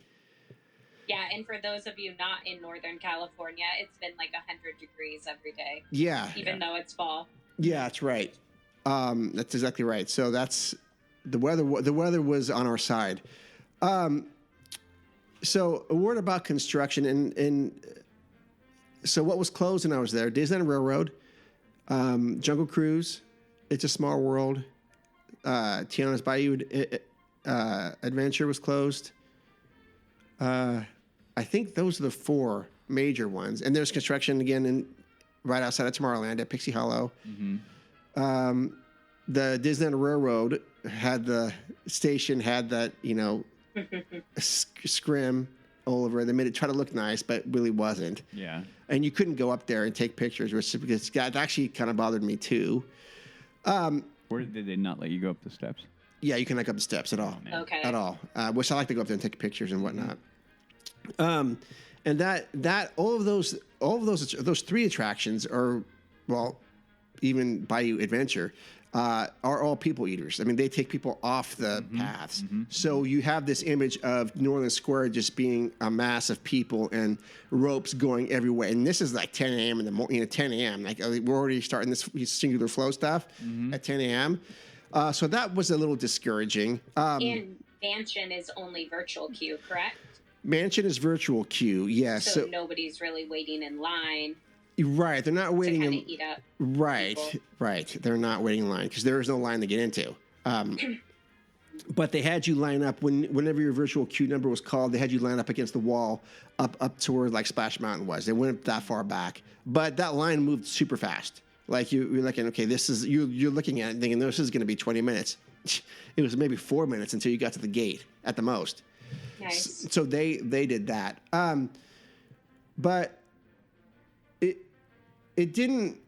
Yeah, and for those of you not in Northern California, it's been like 100 degrees every day. Yeah. Even though it's fall. Yeah, that's right. That's exactly right. So that's the weather. The weather was on our side. So a word about construction, and so what was closed when I was there? Disneyland Railroad, Jungle Cruise, It's a Small World, Tiana's Bayou Adventure was closed. I think those are the four major ones. And there's construction again right outside of Tomorrowland at Pixie Hollow. The Disneyland Railroad the station had that, scrim all over it. They made it try to look nice, but really wasn't. Yeah. And you couldn't go up there and take pictures, which that actually kind of bothered me too. Where did they not let you go up the steps? Yeah, you can not go up the steps at all. Okay. At all. Which I like to go up there and take pictures and whatnot. And that all of those three attractions are, well, even Bayou Adventure, are all people eaters. I mean, they take people off the paths. So you have this image of Northern Square just being a mass of people and ropes going everywhere. And this is like 10 a.m. in the morning, 10 a.m. Like we're already starting this singular flow stuff at 10 a.m. So that was a little discouraging. And Mansion is only virtual queue, correct? Mansion is virtual queue, yes. So nobody's really waiting in line. Right, they're not waiting to in. eat up Right, people. right. They're not waiting in line because there is no line to get into. But they had you line up whenever your virtual queue number was called. They had you line up against the wall, up to where like Splash Mountain was. They went that far back, but that line moved super fast. Like you're looking, okay, this is you're looking at it thinking this is going to be 20 minutes. It was maybe 4 minutes until you got to the gate at the most. Nice. So they did that, but it didn't.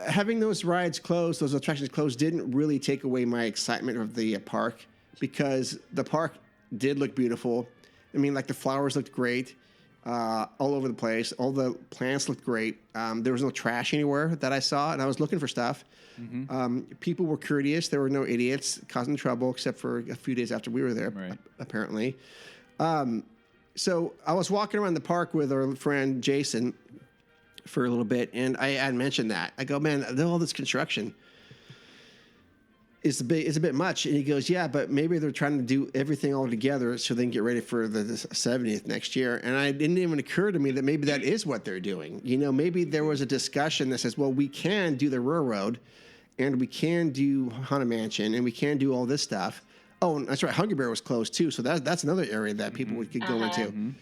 Having those rides closed, those attractions closed, didn't really take away my excitement of the park because the park did look beautiful. I mean, like the flowers looked great all over the place. All the plants looked great. There was no trash anywhere that I saw, and I was looking for stuff. People were courteous. There were no idiots causing trouble, except for a few days after we were there, apparently. So I was walking around the park with our friend Jason for a little bit, and I had mentioned that. I go, man, all this construction is a bit much. And he goes, yeah, but maybe they're trying to do everything all together so they can get ready for the 70th next year. And it didn't even occur to me that maybe that is what they're doing. You know, maybe there was a discussion that says, well, we can do the railroad, and we can do Haunted Mansion, and we can do all this stuff. Oh, and that's right, Hungry Bear was closed too, so that's another area that people could go into.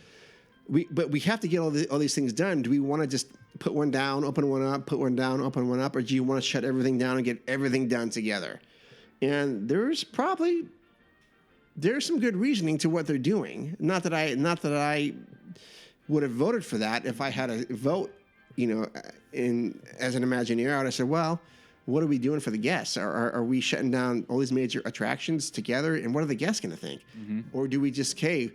But we have to get all these things done. Do we want to just put one down, open one up, put one down, open one up, or do you want to shut everything down and get everything done together? And there's some good reasoning to what they're doing. Not that I would have voted for that if I had a vote, you know, as an Imagineer. I would have said, well, what are we doing for the guests? Are we shutting down all these major attractions together? And what are the guests going to think? Or do we just, do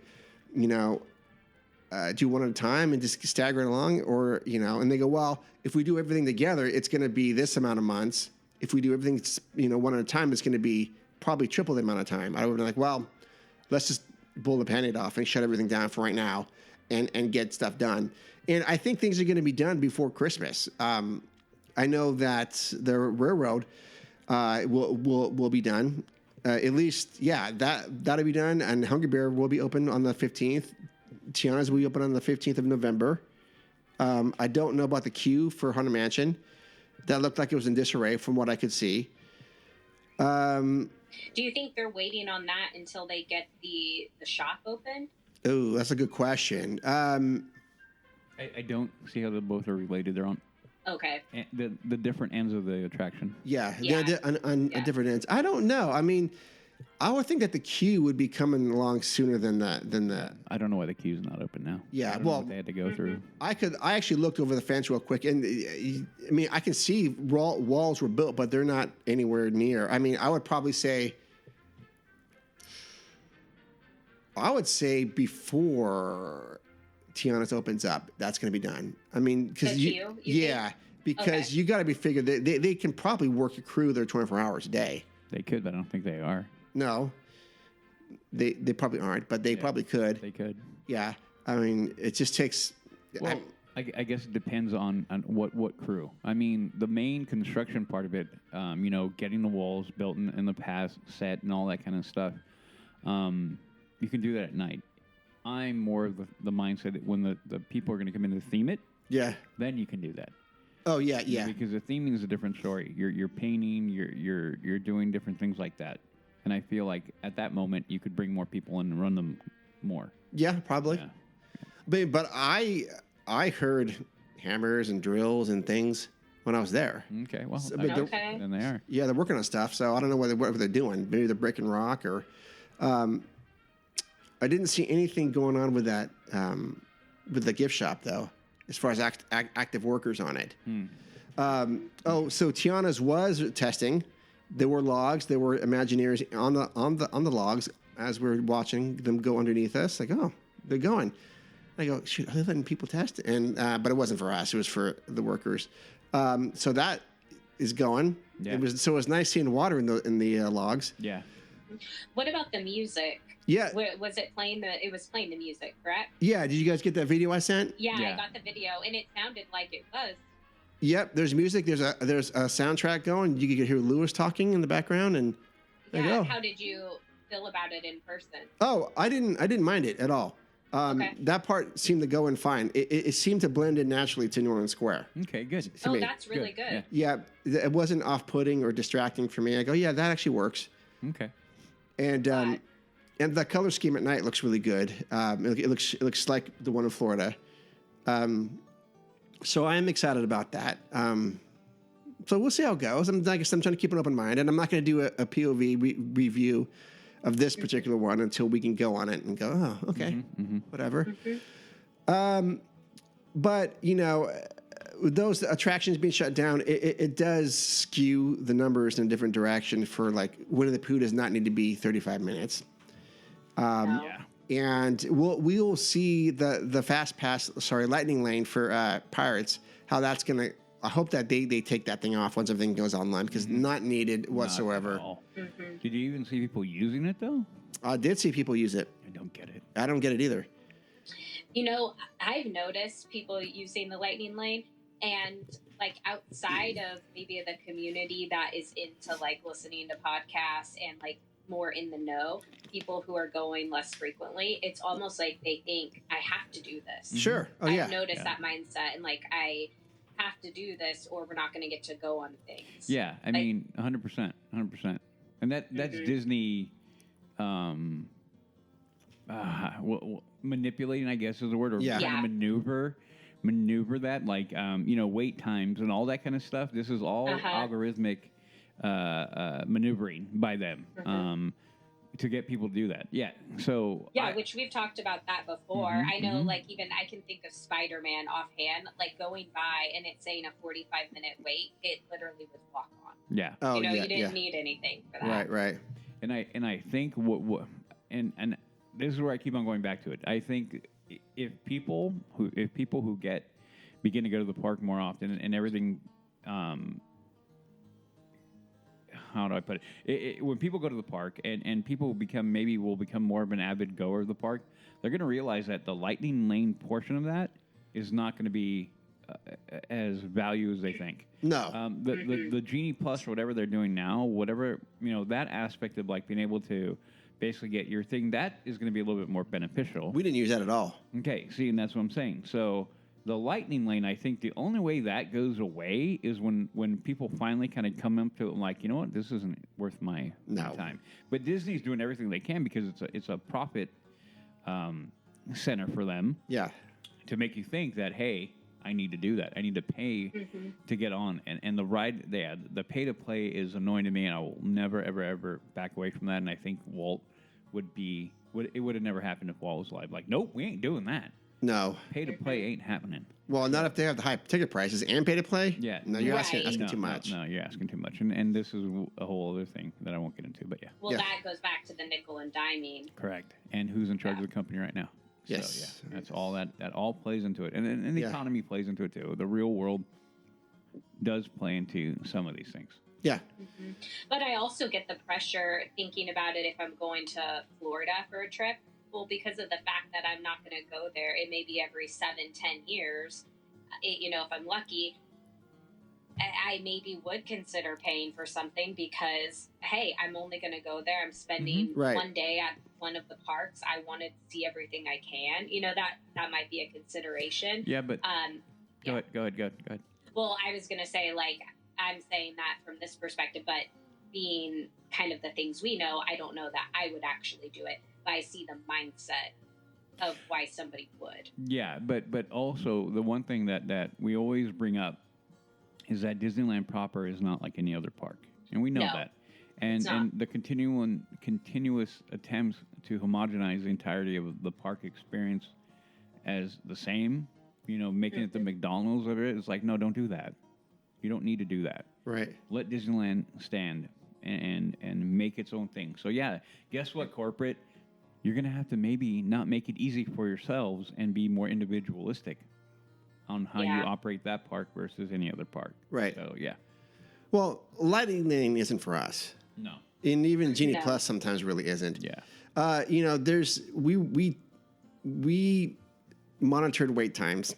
one at a time and just stagger it along? Or, and they go, well, if we do everything together, it's going to be this amount of months. If we do everything, one at a time, it's going to be probably triple the amount of time. I would be like, well, let's just pull the Band-Aid off and shut everything down for right now and get stuff done. And I think things are going to be done before Christmas. I know that the railroad will be done. At least, that'll be done. And Hungry Bear will be open on the 15th. Tiana's will be open on the 15th of November. I don't know about the queue for Haunted Mansion. That looked like it was in disarray from what I could see. Do you think they're waiting on that until they get the shop open? Oh, that's a good question. I don't see how they both are related. They're on the different ends of the attraction. Yeah. On different ends. I don't know. I mean, I would think that the queue would be coming along sooner than the. I don't know why the queue's not open now. Yeah, I don't know what they had to go through. I actually looked over the fence real quick, and I mean, I can see walls were built, but they're not anywhere near. I mean, I would probably say. I would say before Tiana's opens up, that's going to be done. I mean, because you got to be figured they can probably work a crew there 24 hours a day. They could, but I don't think they are. No, they probably aren't, but they probably could. They could. Yeah, I mean, it just takes. Well, I guess it depends on what crew. I mean, the main construction part of it, getting the walls built in the past, set, and all that kind of stuff. You can do that at night. I'm more of the mindset that when the people are going to come in to theme it, then you can do that. Oh yeah. Because the theming is a different story. You're painting, you're doing different things like that, and I feel like at that moment you could bring more people in and run them more. Yeah, probably. Yeah. But I heard hammers and drills and things when I was there. Okay, well, then they are. Yeah, they're working on stuff, so I don't know what they're doing. Maybe they're breaking rock or. I didn't see anything going on with that with the gift shop though, as far as active workers on it. So Tiana's was testing, there were logs, there were Imagineers on the logs as we're watching them go underneath us. Like, oh, they're going. I go, shoot, are they letting people test? And but it wasn't for us; it was for the workers. So that is going. Yeah. It was nice seeing water in the logs. Yeah. What about the music? Yeah. Was it playing it was playing the music, correct? Yeah. Did you guys get that video I sent? Yeah, Yeah. I got the video, and it sounded like it was. Yep. There's music. There's a soundtrack going. You could hear Lewis talking in the background, and I Yeah. go. How did you feel about it in person? Oh, I didn't mind it at all. Okay. That part seemed to go in fine. It seemed to blend in naturally to New Orleans Square. Okay, good. To Oh, me. that's really good. Yeah. Yeah, it wasn't off-putting or distracting for me. I go, yeah, that actually works. Okay. And the color scheme at night looks really good. It looks like the one in Florida. So I am excited about that. So we'll see how it goes. I'm trying to keep an open mind, and I'm not going to do a POV review of this particular one until we can go on it and go, oh, okay, whatever. But with those attractions being shut down, it does skew the numbers in a different direction. For like Winnie the Pooh does not need to be 35 minutes. Yeah. And we'll see the fast pass, lightning lane for Pirates. How that's gonna. I hope that they take that thing off once everything goes online because not needed whatsoever. Not at all. Did you even see people using it though? I did see people use it. I don't get it. I don't get it either. I've noticed people using the lightning lane, and like outside of maybe the community that is into like listening to podcasts and like more in the know, people who are going less frequently, it's almost like they think I have to do this. Sure. Oh, I've noticed that mindset, and like I have to do this or we're not going to get to go on things. Yeah, I mean, 100%, 100%, and that's Disney. Manipulating, I guess, is the word, or trying to maneuver that, like wait times and all that kind of stuff. This is all algorithmic maneuvering by them to get people to do that. Yeah. So which we've talked about that before. I know, like even I can think of Spider-Man offhand, like going by and it's saying a 45-minute wait. It literally was walk on. Yeah. Oh, you didn't need anything for that. Right. And I think and this is where I keep on going back to it. I think if people who begin to go to the park more often and everything, how do I put it? When people go to the park and people will become more of an avid goer of the park, they're going to realize that the lightning lane portion of that is not going to be as value as they think. No. The Genie Plus or whatever they're doing now, whatever, that aspect of like being able to basically get your thing, that is going to be a little bit more beneficial. We didn't use that at all. Okay, see, and that's what I'm saying. So the lightning lane, I think the only way that goes away is when people finally kind of come up to it like, you know what, this isn't worth my time. But Disney's doing everything they can because it's a profit center for them. Yeah. To make you think that, hey, I need to do that. I need to pay to get on. And the ride, the pay to play is annoying to me, and I will never, ever, ever back away from that. And I think Walt it would have never happened if Walt was alive. Like, nope, we ain't doing that. No. Pay to play ain't happening. Well, not if they have the high ticket prices and pay to play. Yeah. No, you're asking too much. No, you're asking too much. And this is a whole other thing that I won't get into, but yeah. Well, that goes back to the nickel and diming. Correct. And who's in charge of the company right now? Yes. So, yeah, that's all that all plays into it. And the economy plays into it, too. The real world does play into some of these things. Yeah. But I also get the pressure thinking about it if I'm going to Florida for a trip. Well, because of the fact that I'm not going to go there, it may be every 7-10 years. If I'm lucky, I maybe would consider paying for something because, hey, I'm only going to go there. I'm spending one day at one of the parks. I want to see everything I can. That might be a consideration. Yeah, but go ahead. Well, I was going to say, like, I'm saying that from this perspective, but being kind of the things we know, I don't know that I would actually do it. But I see the mindset of why somebody would. Yeah, but also the one thing that we always bring up is that Disneyland proper is not like any other park, and we know that. And the continuous attempts to homogenize the entirety of the park experience as the same, making it the McDonald's of it, is like, no, don't do that. You don't need to do that. Right. Let Disneyland stand and make its own thing. So yeah, guess what, corporate? You're gonna have to maybe not make it easy for yourselves and be more individualistic on how you operate that park versus any other park. Right. So yeah. Well, Lightning Lane isn't for us. No. And even Genie Plus sometimes really isn't. Yeah. You know, we monitored wait times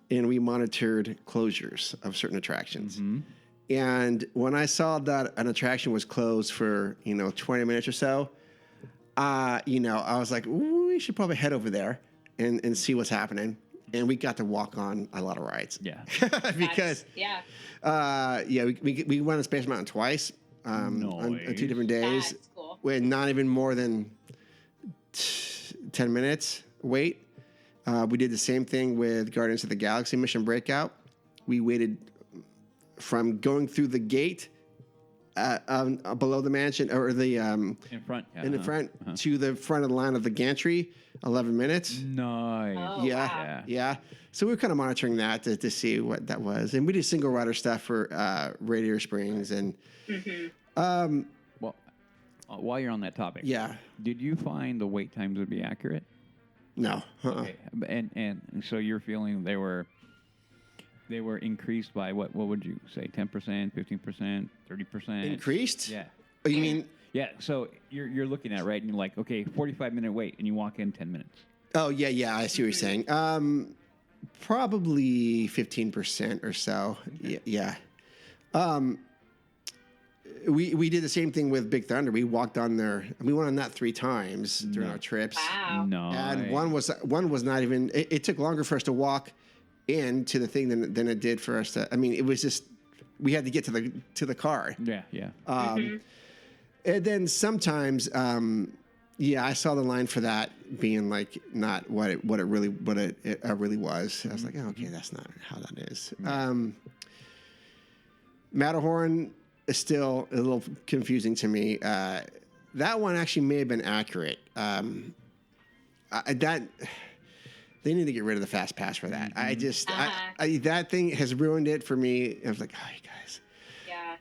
and we monitored closures of certain attractions. Mm-hmm. And when I saw that an attraction was closed for, 20 minutes or so, I was like, ooh, we should probably head over there and see what's happening. And we got to walk on a lot of rides. Yeah. Because, we went on Space Mountain twice on 2 different days. That's cool. With not even more than 10 minutes wait. We did the same thing with Guardians of the Galaxy Mission Breakout. We waited from going through the gate below the mansion or the in front, in the front to the front of the line of the gantry, 11 minutes. Nice. Oh, Yeah, wow. yeah. So we were kind of monitoring that to see what that was, and we did single rider stuff for Radiator Springs and. Well, while you're on that topic, Yeah. did you find the wait times would be accurate? No. Okay. And so you're feeling they were increased by what would you say, 10%, 15%, 30%? Increased? Yeah. Oh, you mean? Yeah, so you're looking at, right, and you're like, okay, 45-minute wait, and you walk in 10 minutes. Oh, yeah, I see what you're saying. Probably 15% or so. Yeah. We did the same thing with Big Thunder. We walked on there. We went on that 3 times during our trips. Wow. No. And one was not even. It took longer for us to walk into the thing than it did for us to. I mean, it was just we had to get to the car. Yeah. And then sometimes, I saw the line for that being like not what it really was. I was like, oh, okay, that's not how that is. Matterhorn is still a little confusing to me. That one actually may have been accurate. They need to get rid of the fast pass for that. I just that thing has ruined it for me. I was like, oh, you guys. Yeah.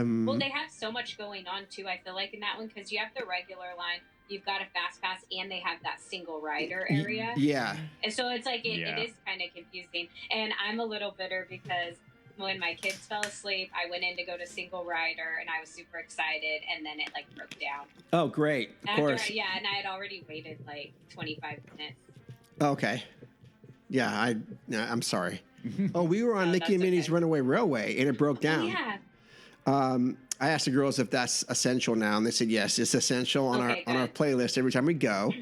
Well, they have so much going on too. I feel like in that one because you have the regular line, you've got a fast pass, and they have that single rider area. Yeah. And so it's like it is kind of confusing. And I'm a little bitter because when my kids fell asleep, I went in to go to single rider, and I was super excited, and then it like broke down. Oh, great! Of course. Yeah, and I had already waited like 25 minutes. Okay. Yeah, I'm sorry. Oh, we were on Mickey and Minnie's Runaway Railway, and it broke down. Yeah. I asked the girls if that's essential now, and they said yes, it's essential on our playlist every time we go.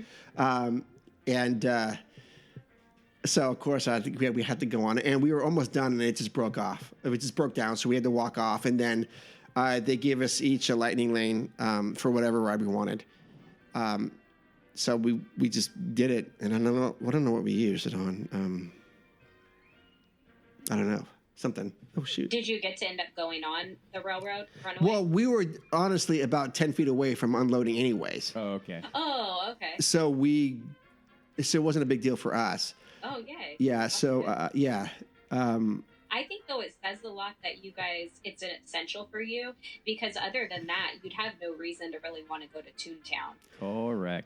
So of course we had to go on, and we were almost done, and it just broke off. It just broke down, so we had to walk off, and then they gave us each a lightning lane for whatever ride we wanted. So we just did it, and I don't know what we used it on. I don't know. Something. Oh, shoot. Did you get to end up going on the railroad runaway? Well, we were honestly about 10 feet away from unloading anyways. Oh, okay. Oh, okay. So it wasn't a big deal for us. Oh, yay. Yeah. That's So, good. yeah. I think, though, it says a lot that you guys, it's an essential for you because other than that, you'd have no reason to really want to go to Toontown.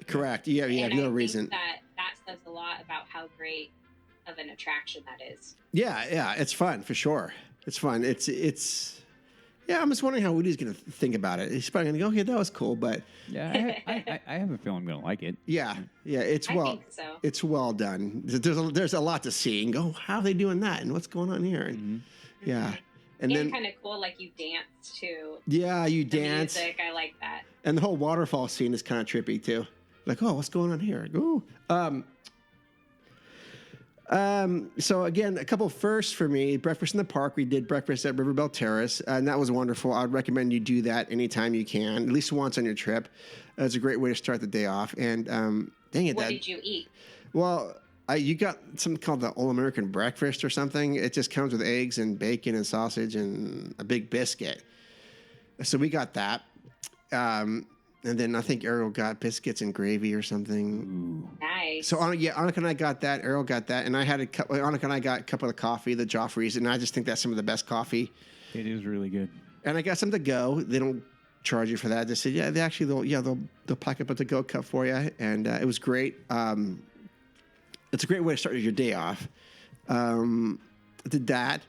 Correct. Yeah. And No I reason. think that says a lot about how great of an attraction that is. Yeah. It's fun for sure. It's fun. It's. Yeah, I'm just wondering how Woody's going to think about it. He's probably going to go, "Okay, that was cool," but Yeah, I have a feeling I'm going to like it. yeah, it's I well, think so. it's well done. There's a lot to see and go. How are they doing that? And what's going on here? And yeah, and then kind of cool, like you dance to yeah, you the dance, music. I like that. and the whole waterfall scene is kind of trippy too. Like, oh, what's going on here? Ooh. So again, a couple firsts for me. Breakfast in the park. We did breakfast at Riverbell Terrace, and that was wonderful. I would recommend you do that anytime you can, at least once on your trip. It's a great way to start the day off. And dang it, What did you eat? well, you got something called the All American Breakfast or something. It just comes with eggs and bacon and sausage and a big biscuit. So we got that. And then I think Ariel got biscuits and gravy or something. Nice. So Annika and I got that. Ariel got that, and I had Annika and I got a cup of the coffee, the Joffrey's, and I just think that's some of the best coffee. It is really good. And I got some to go. They don't charge you for that. They said, yeah, they'll pack up at the Goat Cup for you, and it was great. It's a great way to start your day off. I did that.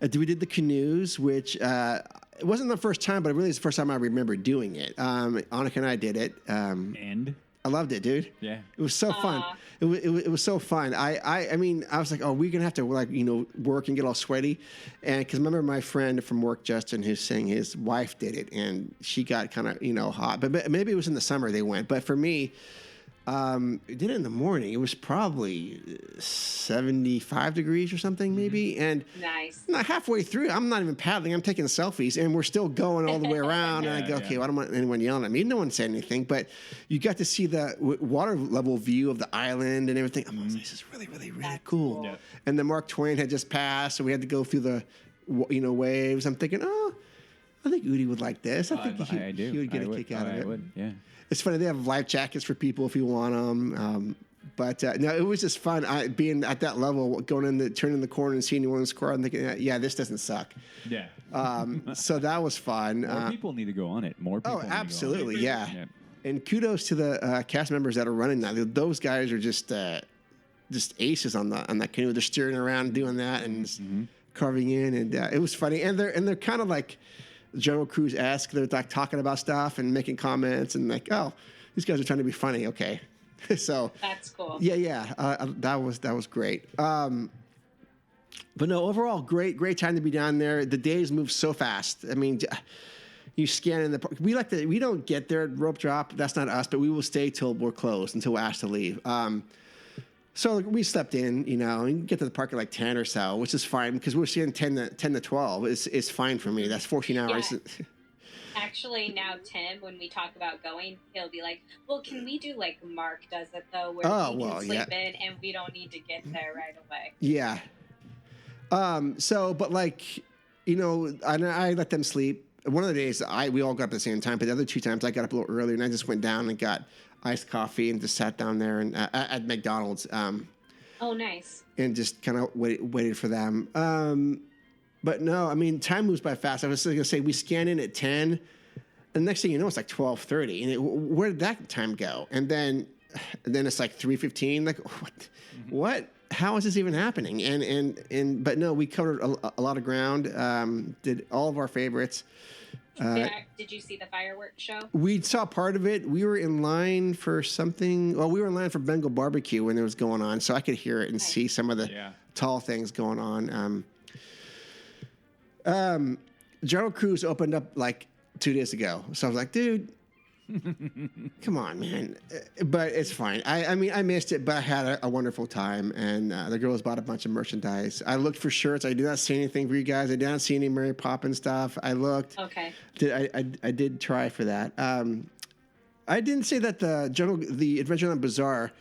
We did the canoes, which it wasn't the first time, but it really is the first time I remember doing it. Annika and I did it. And I loved it, dude. yeah, It was so fun. It was so fun. I mean, I was like, oh, we're gonna have to work and get all sweaty, and because remember my friend from work, Justin, who's saying his wife did it, and she got kind of hot. But maybe it was in the summer they went. But for me, we did it in the morning. It was probably 75 degrees or something, maybe. And Nice. not halfway through, I'm not even paddling. I'm taking selfies, and we're still going all the way around. And I go, okay, well, I don't want anyone yelling at me. No one said anything, but you got to see the water level view of the island and everything. I'm like, this is really, really, really cool. Yeah. And the Mark Twain had just passed, so we had to go through the waves. I'm thinking, oh, I think Udi would like this. I think I do. he would get I a kick out of it. I would, yeah. It's funny. They have life jackets for people if you want them. But no, it was just fun. Being at that level, turning the corner and seeing anyone in the square, and thinking, yeah, this doesn't suck. Yeah. So that was fun. More people need to go on it. More people. Oh, need to go on it. absolutely, yeah. Yeah. And kudos to the cast members that are running that. Those guys are just aces on that canoe. They're steering around, doing that, and just carving in, and it was funny. And they're kind of like General Cruise-esque. They're like talking about stuff and making comments, and like, oh, these guys are trying to be funny. Okay, so That's cool. yeah. That was great. But no, overall, great time to be down there. The days move so fast. I mean, you scan in the park. We don't get there at rope drop. That's not us, but we will stay till we're closed, until we're asked to leave. So we slept in, and get to the park at like 10 or so, which is fine because we're seeing 10 to 12 is fine for me. That's 14 hours. Yeah. Actually, now Tim, when we talk about going, he'll be like, "Well, can we do like Mark does it though, where we can sleep in and we don't need to get there right away?" Yeah. So, but like, I let them sleep. One of the days we all got up at the same time, but the other two times I got up a little earlier and I just went down and got iced coffee and just sat down there and at McDonald's. Oh, nice. And just kind of waited for them. But no, I mean, time moves by fast. I was going to say we scan in at 10, and the next thing you know, it's like 12:30. And where did that time go? And then it's like 3:15. Like, what? How is this even happening? But no, we covered a lot of ground. Did all of our favorites. Did you see the fireworks show? We saw part of it. We were in line for something. Well, we were in line for Bengal barbecue when it was going on, so I could hear it and see some of the tall things going on. General Cruise opened up like 2 days ago, so I was like, dude, come on, man. But it's fine. I mean, I missed it, but I had a wonderful time, and the girls bought a bunch of merchandise. I looked for shirts. I did not see anything for you guys. I did not see any Mary Poppins stuff. I looked. Okay. I did try for that. I didn't say that the Adventureland Bazaar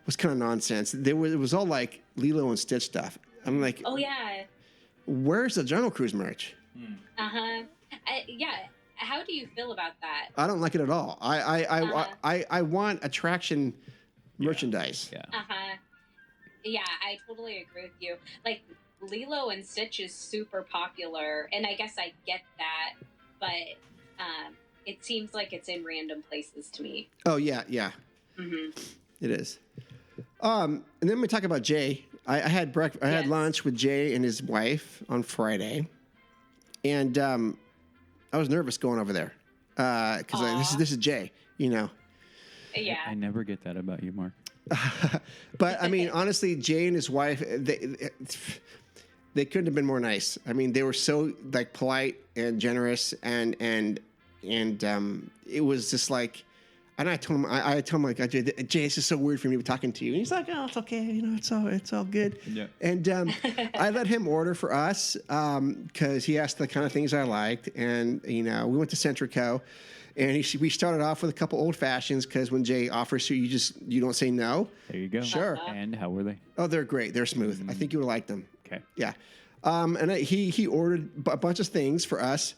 was kind of nonsense. It was all like Lilo and Stitch stuff. I'm like, oh yeah. Where's the Jungle Cruise merch? Yeah. How do you feel about that? I don't like it at all. I want attraction merchandise. Yeah. Yeah, I totally agree with you. Like Lilo and Stitch is super popular, and I guess I get that, but it seems like it's in random places to me. Oh yeah. Mm-hmm. It is. And then we talk about Jay. I had breakfast. I had lunch with Jay and his wife on Friday, and I was nervous going over there because this is Jay, Yeah. I never get that about you, Mark. But I mean, honestly, Jay and his wife, they couldn't have been more nice. I mean, they were so like polite and generous, and it was just like. And I told him like, Jay, it's just so weird for me to be talking to you. And he's like, oh, it's okay, it's all good. Yeah. And I let him order for us because he asked the kind of things I liked, and we went to Centrico, and we started off with a couple old fashions because when Jay offers you don't say no. There you go. Sure. And how were they? Oh, they're great. They're smooth. I think you would like them. Okay. Yeah. And he ordered a bunch of things for us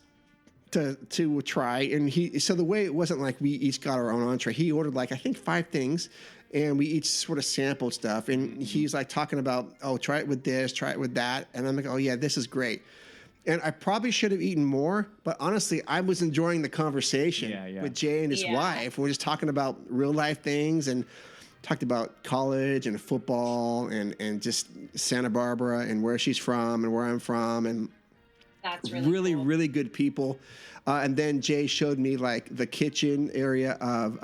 to try, and so the way it wasn't like we each got our own entree. He ordered like I think 5 things, and we each sort of sampled stuff. And he's like talking about, oh, try it with this, try it with that, and I'm like, oh yeah, this is great. And I probably should have eaten more, but honestly, I was enjoying the conversation with Jay and his wife. We're just talking about real life things and talked about college and football and just Santa Barbara and where she's from and where I'm from. And That's really, cool. really good people. And then Jay showed me like the kitchen area of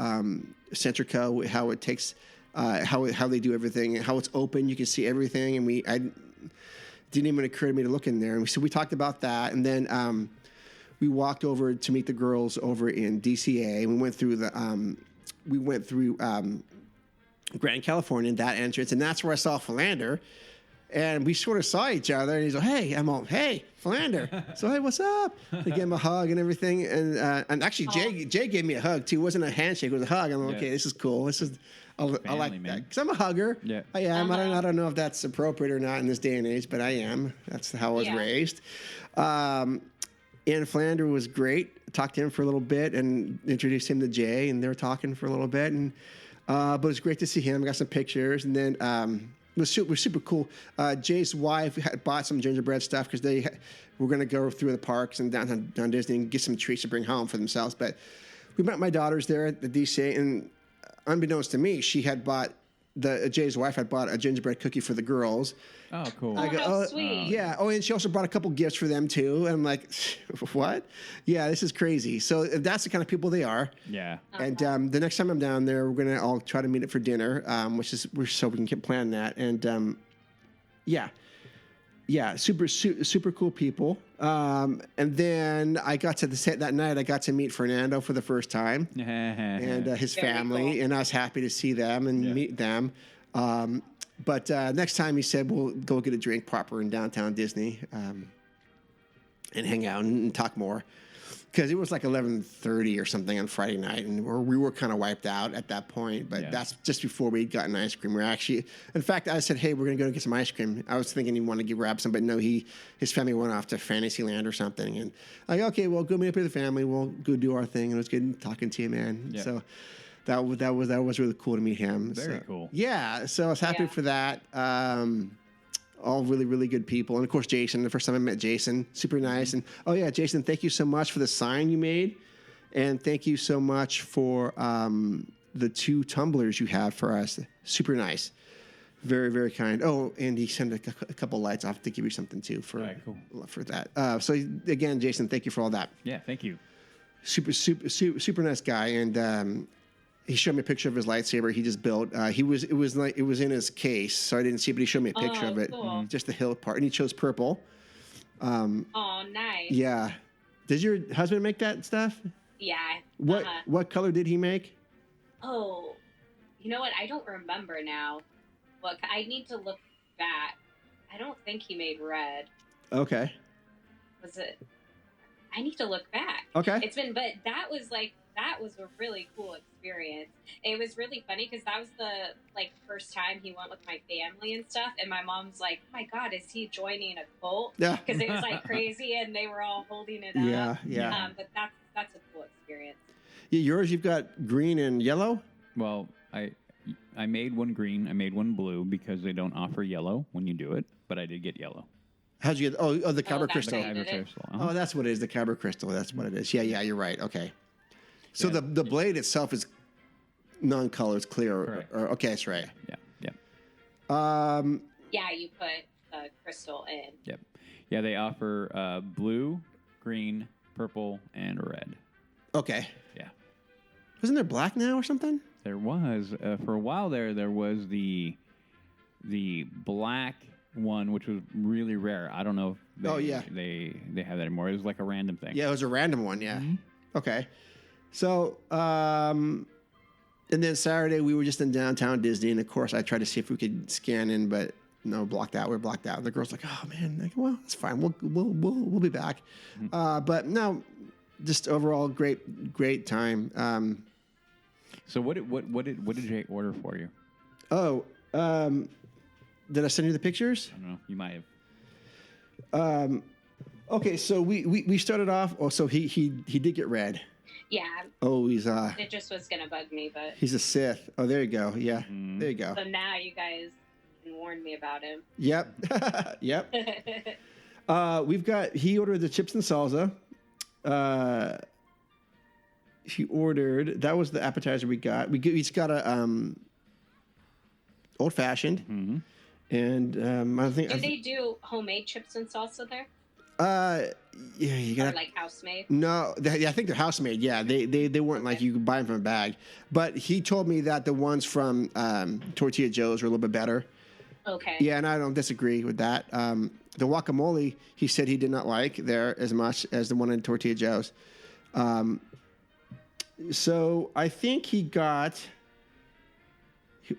Centrico, how it takes, how they do everything, how it's open. You can see everything. And I didn't even occur to me to look in there. And so we talked about that. And then we walked over to meet the girls over in DCA. And we went through Grand California, that entrance. And that's where I saw Philander. And we sort of saw each other, and he's like, "Hey," I'm all, "Hey, Philander." So, "Hey, what's up?" I gave him a hug and everything, and actually, Jay gave me a hug too. It wasn't a handshake; it was a hug. I'm like, "Okay, this is cool. This is I like that because I'm a hugger. Yeah. I am. I don't know if that's appropriate or not in this day and age, but I am. That's how I was raised. And Philander was great. Talked to him for a little bit and introduced him to Jay, and they were talking for a little bit, and but it was great to see him. I got some pictures, and then. It was super cool. Jay's wife had bought some gingerbread stuff because they were going to go through the parks and down Disney and get some treats to bring home for themselves. But we met my daughters there at the DC, and unbeknownst to me, she had bought Jay's wife had bought a gingerbread cookie for the girls. Oh, cool. I go, how sweet. Yeah. Oh, and she also brought a couple gifts for them too. And I'm like, what? Yeah, this is crazy. So that's the kind of people they are. Yeah. And the next time I'm down there, we're gonna all try to meet up for dinner, so we can keep planning that. And super cool people. And then I got to that night. I got to meet Fernando for the first time, and his Very family, cool. and I was happy to see them and meet them. But next time he said we'll go get a drink proper in downtown Disney, and hang out and talk more. Because it was like 11:30 or something on Friday night, and we were kind of wiped out at that point. But that's just before we'd gotten ice cream. We're actually, in fact, I said, "Hey, we're gonna go get some ice cream." I was thinking he wanted to grab some, but no, his family went off to Fantasyland or something. And I go, "Okay, well, go meet up with the family. We'll go do our thing." And it was good talking to you, man. Yeah. So that was really cool to meet him. Very cool. Yeah, so I was happy for that. All really, really good people. And of course, Jason, the first time I met Jason, super nice. And oh yeah, Jason, thank you so much for the sign you made. And thank you so much for the 2 tumblers you have for us. Super nice. Very, very kind. Oh, and he sent a couple lights. I'll have to give you something too for that. So again, Jason, thank you for all that. Yeah, thank you. Super nice guy. And he showed me a picture of his lightsaber he just built. It was in his case, so I didn't see it, but he showed me a picture of it. Cool. Just the hilt part. And he chose purple. Oh, nice. Yeah. Did your husband make that stuff? Yeah. What color did he make? Oh, you know what? I don't remember now. Look, I need to look back. I don't think he made red. Okay. Was it? I need to look back. Okay. But that was a really cool experience. It was really funny because that was the first time he went with my family and stuff, and my mom's like, "Oh my God, is he joining a cult?" Yeah. Because it was like crazy, and they were all holding it up. Yeah. But that's a cool experience. Yeah, yours, you've got green and yellow? Well, I made one green, I made one blue because they don't offer yellow when you do it, but I did get yellow. How'd you get? Oh, the Kyber that's crystal. what you did it. Oh, that's what it is. The Kyber crystal. That's what it is. Yeah, you're right. Okay. So Yeah. the blade itself is non-color. It's clear. Correct. Okay, that's right. Yeah. Yeah, you put the crystal in. Yep. Yeah, they offer blue, green, purple, and red. Okay. Yeah. Wasn't there black now or something? There was for a while there was the black one, which was really rare. I don't know if they have that anymore. It was like a random thing. Yeah, it was a random one. Yeah. Mhm. Okay. So, and then Saturday we were just in downtown Disney, and of course I tried to see if we could scan in, but no, blocked out. We're blocked out. The girl's like, "Oh man," like, "Well, it's fine. We'll be back." But no, just overall great time. So what did Jay order for you? Oh, did I send you the pictures? I don't know. You might have. Okay, so we started off. Oh, so he did get red. Yeah, Oh, he's it just was gonna bug me, but he's a Sith. Oh, there you go. Yeah, there you go. so now you guys can warn me about him. Yep, yep. He ordered the chips and salsa. He ordered, that was the appetizer we got. We each got a old fashioned. Mm-hmm. And I think. Do they do homemade chips and salsa there? Yeah, you got Or like house made? No, I think they're house made. Yeah, they weren't like you could buy them from a bag. But he told me that the ones from Tortilla Joe's were a little bit better. Okay. Yeah, and I don't disagree with that. The guacamole, he said he did not like there as much as the one in Tortilla Joe's. So I think he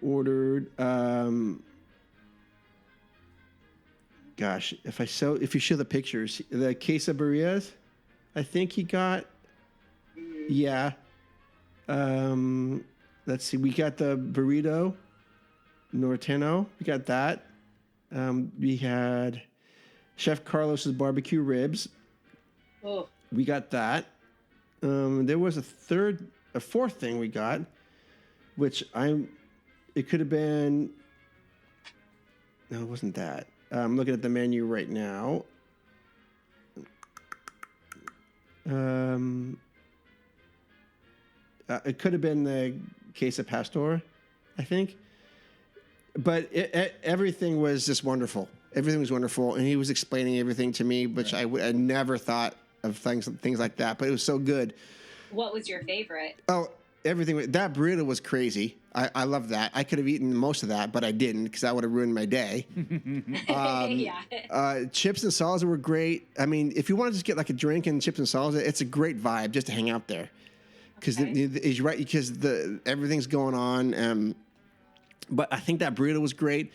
ordered. Gosh, if you show the pictures, the quesadillas, I think he got. Yeah. Let's see. We got the burrito norteño. We got that. We had Chef Carlos's barbecue ribs. Oh. We got that. There was a fourth thing we got, which it could have been. No, it wasn't that. I'm looking at the menu right now. It could have been the queso pastor, I think. But everything was just wonderful. Everything was wonderful, and he was explaining everything to me, which I never thought of things like that. But it was so good. What was your favorite? Oh, everything. That burrito was crazy. I love that. I could have eaten most of that, but I didn't because that would have ruined my day. Yeah. Chips and salsa were great. I mean, if you want to just get like a drink and chips and salsa, it's a great vibe just to hang out there. Because he's right. Because everything's going on. But I think that burrito was great.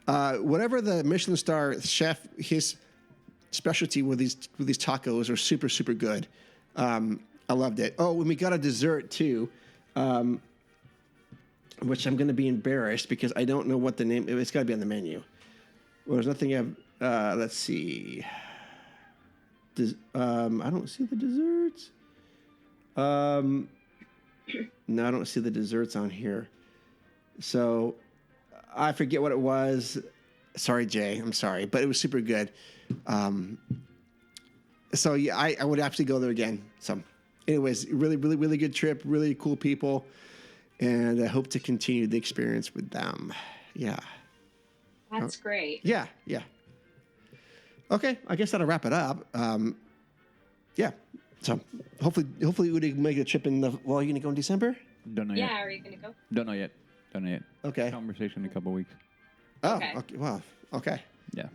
Whatever the Michelin star chef, his specialty with these tacos are super, super good. I loved it. Oh, and we got a dessert too, which I'm going to be embarrassed because I don't know what the name. It's got to be on the menu. Well, there's nothing. Let's see. I don't see the desserts. No, I don't see the desserts on here. So I forget what it was. Sorry, Jay. I'm sorry, but it was super good. So yeah, I would absolutely go there again. So, anyways, really, really, really good trip. Really cool people, and I hope to continue the experience with them. Yeah. That's great. Yeah. Okay, I guess that'll wrap it up. Yeah. So hopefully we make a trip in the. Well, are you gonna go in December? Don't know yet. Yeah, are you going to go? Don't know yet. Okay. Conversation in a couple weeks. Oh. Okay. Okay. Well. Okay. Yeah,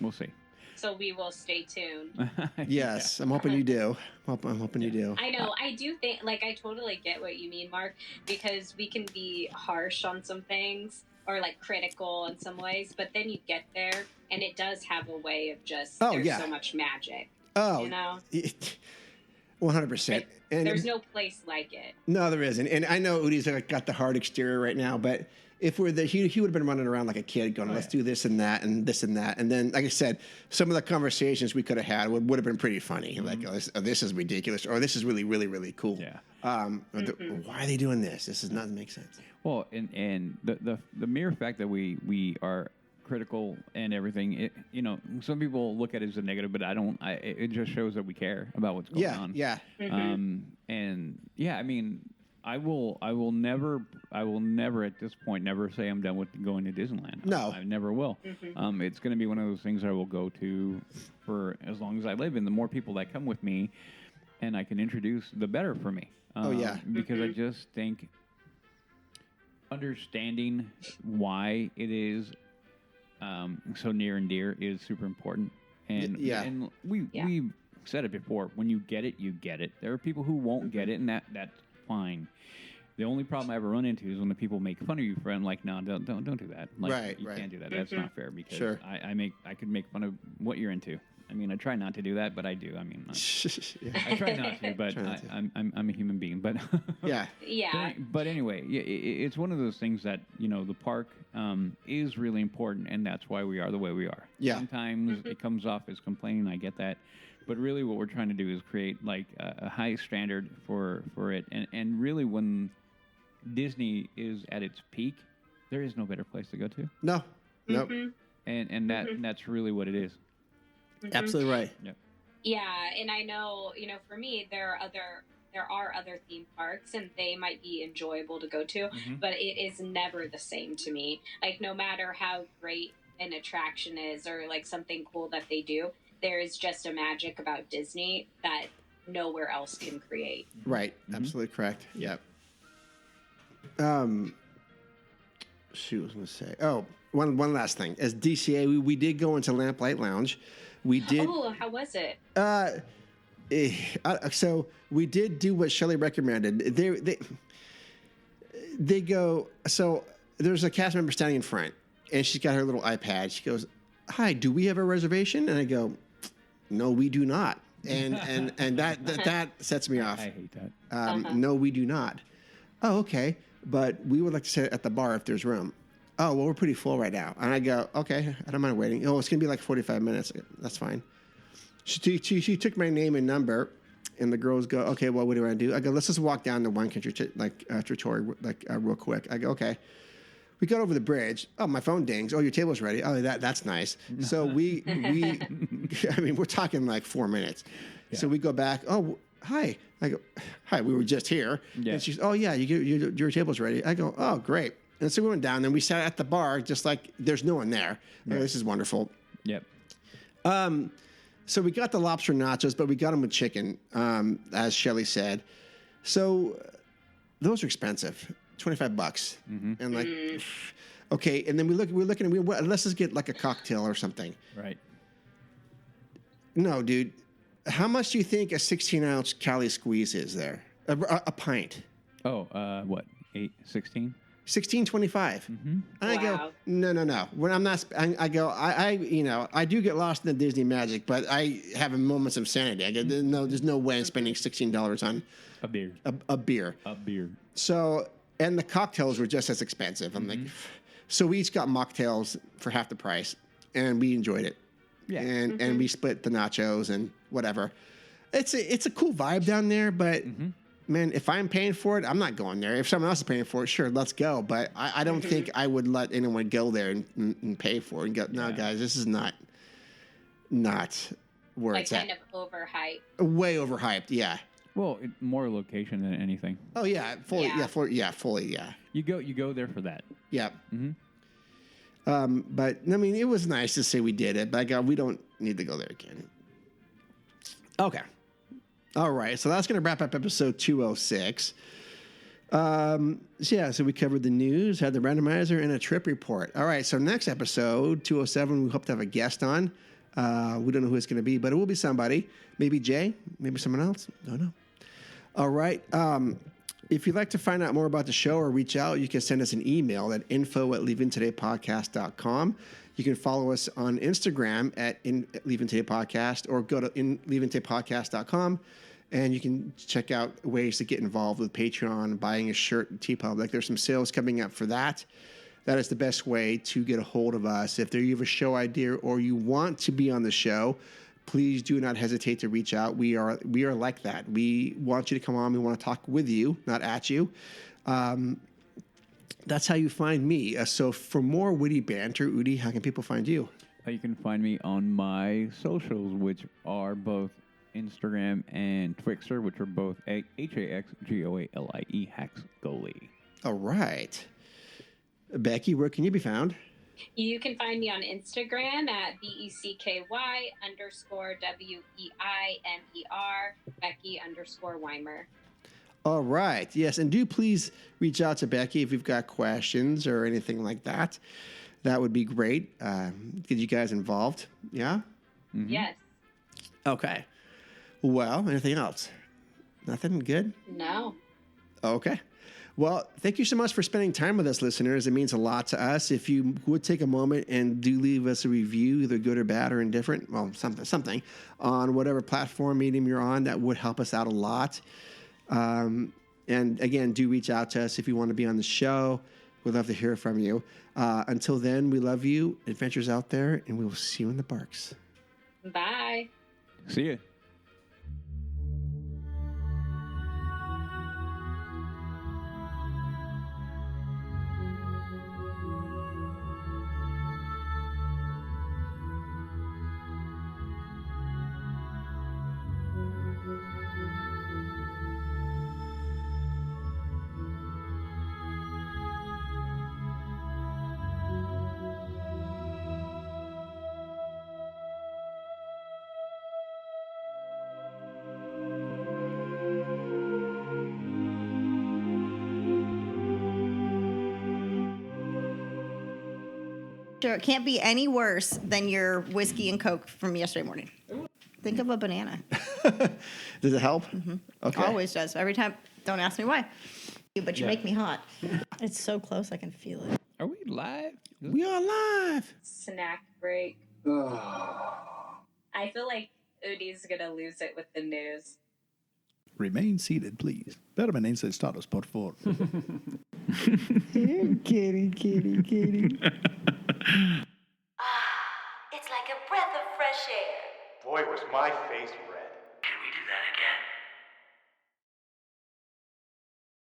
we'll see. So we will stay tuned. Yes, I'm hoping you do. I'm hoping you do. I know. I do think, I totally get what you mean, Mark, because we can be harsh on some things or critical in some ways, but then you get there and it does have a way of just, there's so much magic. Oh, you know? 100%. And there's no place like it. No, there isn't. And I know Udi's got the hard exterior right now, but if we're there, he would have been running around like a kid going, let's do this and that and this and that. And then, like I said, some of the conversations we could have had would have been pretty funny. Mm-hmm. Like, this is ridiculous, or this is really, really, really cool. Yeah. Why are they doing this? This doesn't make sense. Well, and the mere fact that we are critical and everything, some people look at it as a negative, but I don't. It just shows that we care about what's going on. Yeah. Mm-hmm. And yeah, I mean, I will never at this point never say I'm done with going to Disneyland. No, I never will. Mm-hmm. It's going to be one of those things I will go to for as long as I live, and the more people that come with me, and I can introduce, the better for me. Because I just think understanding why it is so near and dear is super important. And and we've said it before. When you get it, you get it. There are people who won't get it, and that's fine. The only problem I ever run into is when the people make fun of you for it. I'm like, no, don't do that. You can't do that. That's not fair because I could make fun of what you're into. I mean, I try not to do that, but I do. I mean, I try not to, but I'm a human being. But yeah. But anyway, it's one of those things that the park is really important, and that's why we are the way we are. Yeah. Sometimes it comes off as complaining. I get that, but really, what we're trying to do is create a high standard for it, and really, when Disney is at its peak, there is no better place to go to. No. Nope. And that's really what it is. Mhm. Absolutely right. Yeah, and I know, for me, there are other theme parks, and they might be enjoyable to go to, but it is never the same to me. Like, no matter how great an attraction is or like something cool that they do, there is just a magic about Disney that nowhere else can create. Right. Absolutely correct. Yep. Shoot, I was going to say. Oh, one last thing. As DCA, we did go into Lamplight Lounge. We did. Oh, how was it? So we did do what Shelley recommended. They go. So there's a cast member standing in front, and she's got her little iPad. She goes, "Hi, do we have a reservation?" And I go, "No, we do not." And that sets me off. I hate that. No, we do not. Oh, okay. But we would like to sit at the bar if there's room. Oh, well, we're pretty full right now. And I go, okay, I don't mind waiting. Oh, it's going to be like 45 minutes. That's fine. She took my name and number, and the girls go, okay, well, what do I do? I go, let's just walk down to Wine Country, Trattori, real quick. I go, okay. We got over the bridge. Oh, my phone dings. Oh, your table's ready. Oh, that's nice. So we I mean, we're talking like 4 minutes. Yeah. So we go back. Oh, hi. I go, hi, we were just here. Yeah. And she's, oh, yeah, your table's ready. I go, oh, great. And so we went down, and we sat at the bar just like there's no one there. Right. Oh, this is wonderful. Yep. So we got the lobster nachos, but we got them with chicken, as Shelley said. So those are expensive, $25. And like, okay. And then we're looking at, let's just get like a cocktail or something. Right. No, dude. How much do you think a 16-ounce Cali squeeze is there? A pint. Oh, what? 16? $16.25. And I go, no. When I'm not, I go, I do get lost in the Disney magic, but I have moments of sanity. I go, there's no way I'm spending $16 on a beer. A beer. So, and the cocktails were just as expensive. I'm like, so we each got mocktails for half the price, and we enjoyed it. Yeah. And we split the nachos and whatever. It's a cool vibe down there, but. Man, if I'm paying for it, I'm not going there. If someone else is paying for it, sure, let's go. But I don't think I would let anyone go there and pay for it and go, no, guys, this is not where it's at. Kind of overhyped. Way overhyped, yeah. Well, more location than anything. Oh, yeah, fully, yeah. You go there for that. Yeah. But, I mean, it was nice to say we did it, but we don't need to go there again. Okay. All right, so that's going to wrap up episode 206. So we covered the news, had the randomizer, and a trip report. All right, so next episode, 207, we hope to have a guest on. We don't know who it's going to be, but it will be somebody. Maybe Jay, maybe someone else. Don't know. All right. If you'd like to find out more about the show or reach out, you can send us an email at info@leavingtodaypodcast.com. You can follow us on Instagram at Leaving Today Podcast or go to leavingtodaypodcast.com. And you can check out ways to get involved with Patreon, buying a shirt at TeePublic. There's some sales coming up for that. That is the best way to get a hold of us. If you have a show idea or you want to be on the show, please do not hesitate to reach out. We are like that. We want you to come on. We want to talk with you, not at you. That's how you find me. So for more witty banter, Udi, how can people find you? You can find me on my socials, which are both Instagram and Twixter, which are both HAXGOALIE, Hax Goalie. All right. Becky, where can you be found? You can find me on Instagram at BECKY_WEIMER, Becky_Weimer. All right. Yes, and do please reach out to Becky if you've got questions or anything like that. That would be great. Get you guys involved. Yeah? Yes. Okay. Well, anything else? Nothing? Good? No. Okay. Well, thank you so much for spending time with us, listeners. It means a lot to us. If you would take a moment and do leave us a review, either good or bad or indifferent, well, something on whatever platform medium you're on, that would help us out a lot. And again, do reach out to us if you want to be on the show. We'd love to hear from you. Until then, we love you. Adventures out there, and we will see you in the parks. Bye. See you. Sure, it can't be any worse than your whiskey and Coke from yesterday morning. Think of a banana. Does it help? Okay. Always does. Every time. Don't ask me why. But you make me hot. It's so close, I can feel it. Are we live? We are live. Snack break. I feel like Udi's gonna lose it with the news. Remain seated, please. Permanense in status, por favor. Kitty. It's like a breath of fresh air. Boy, was my face red. Can we do that again?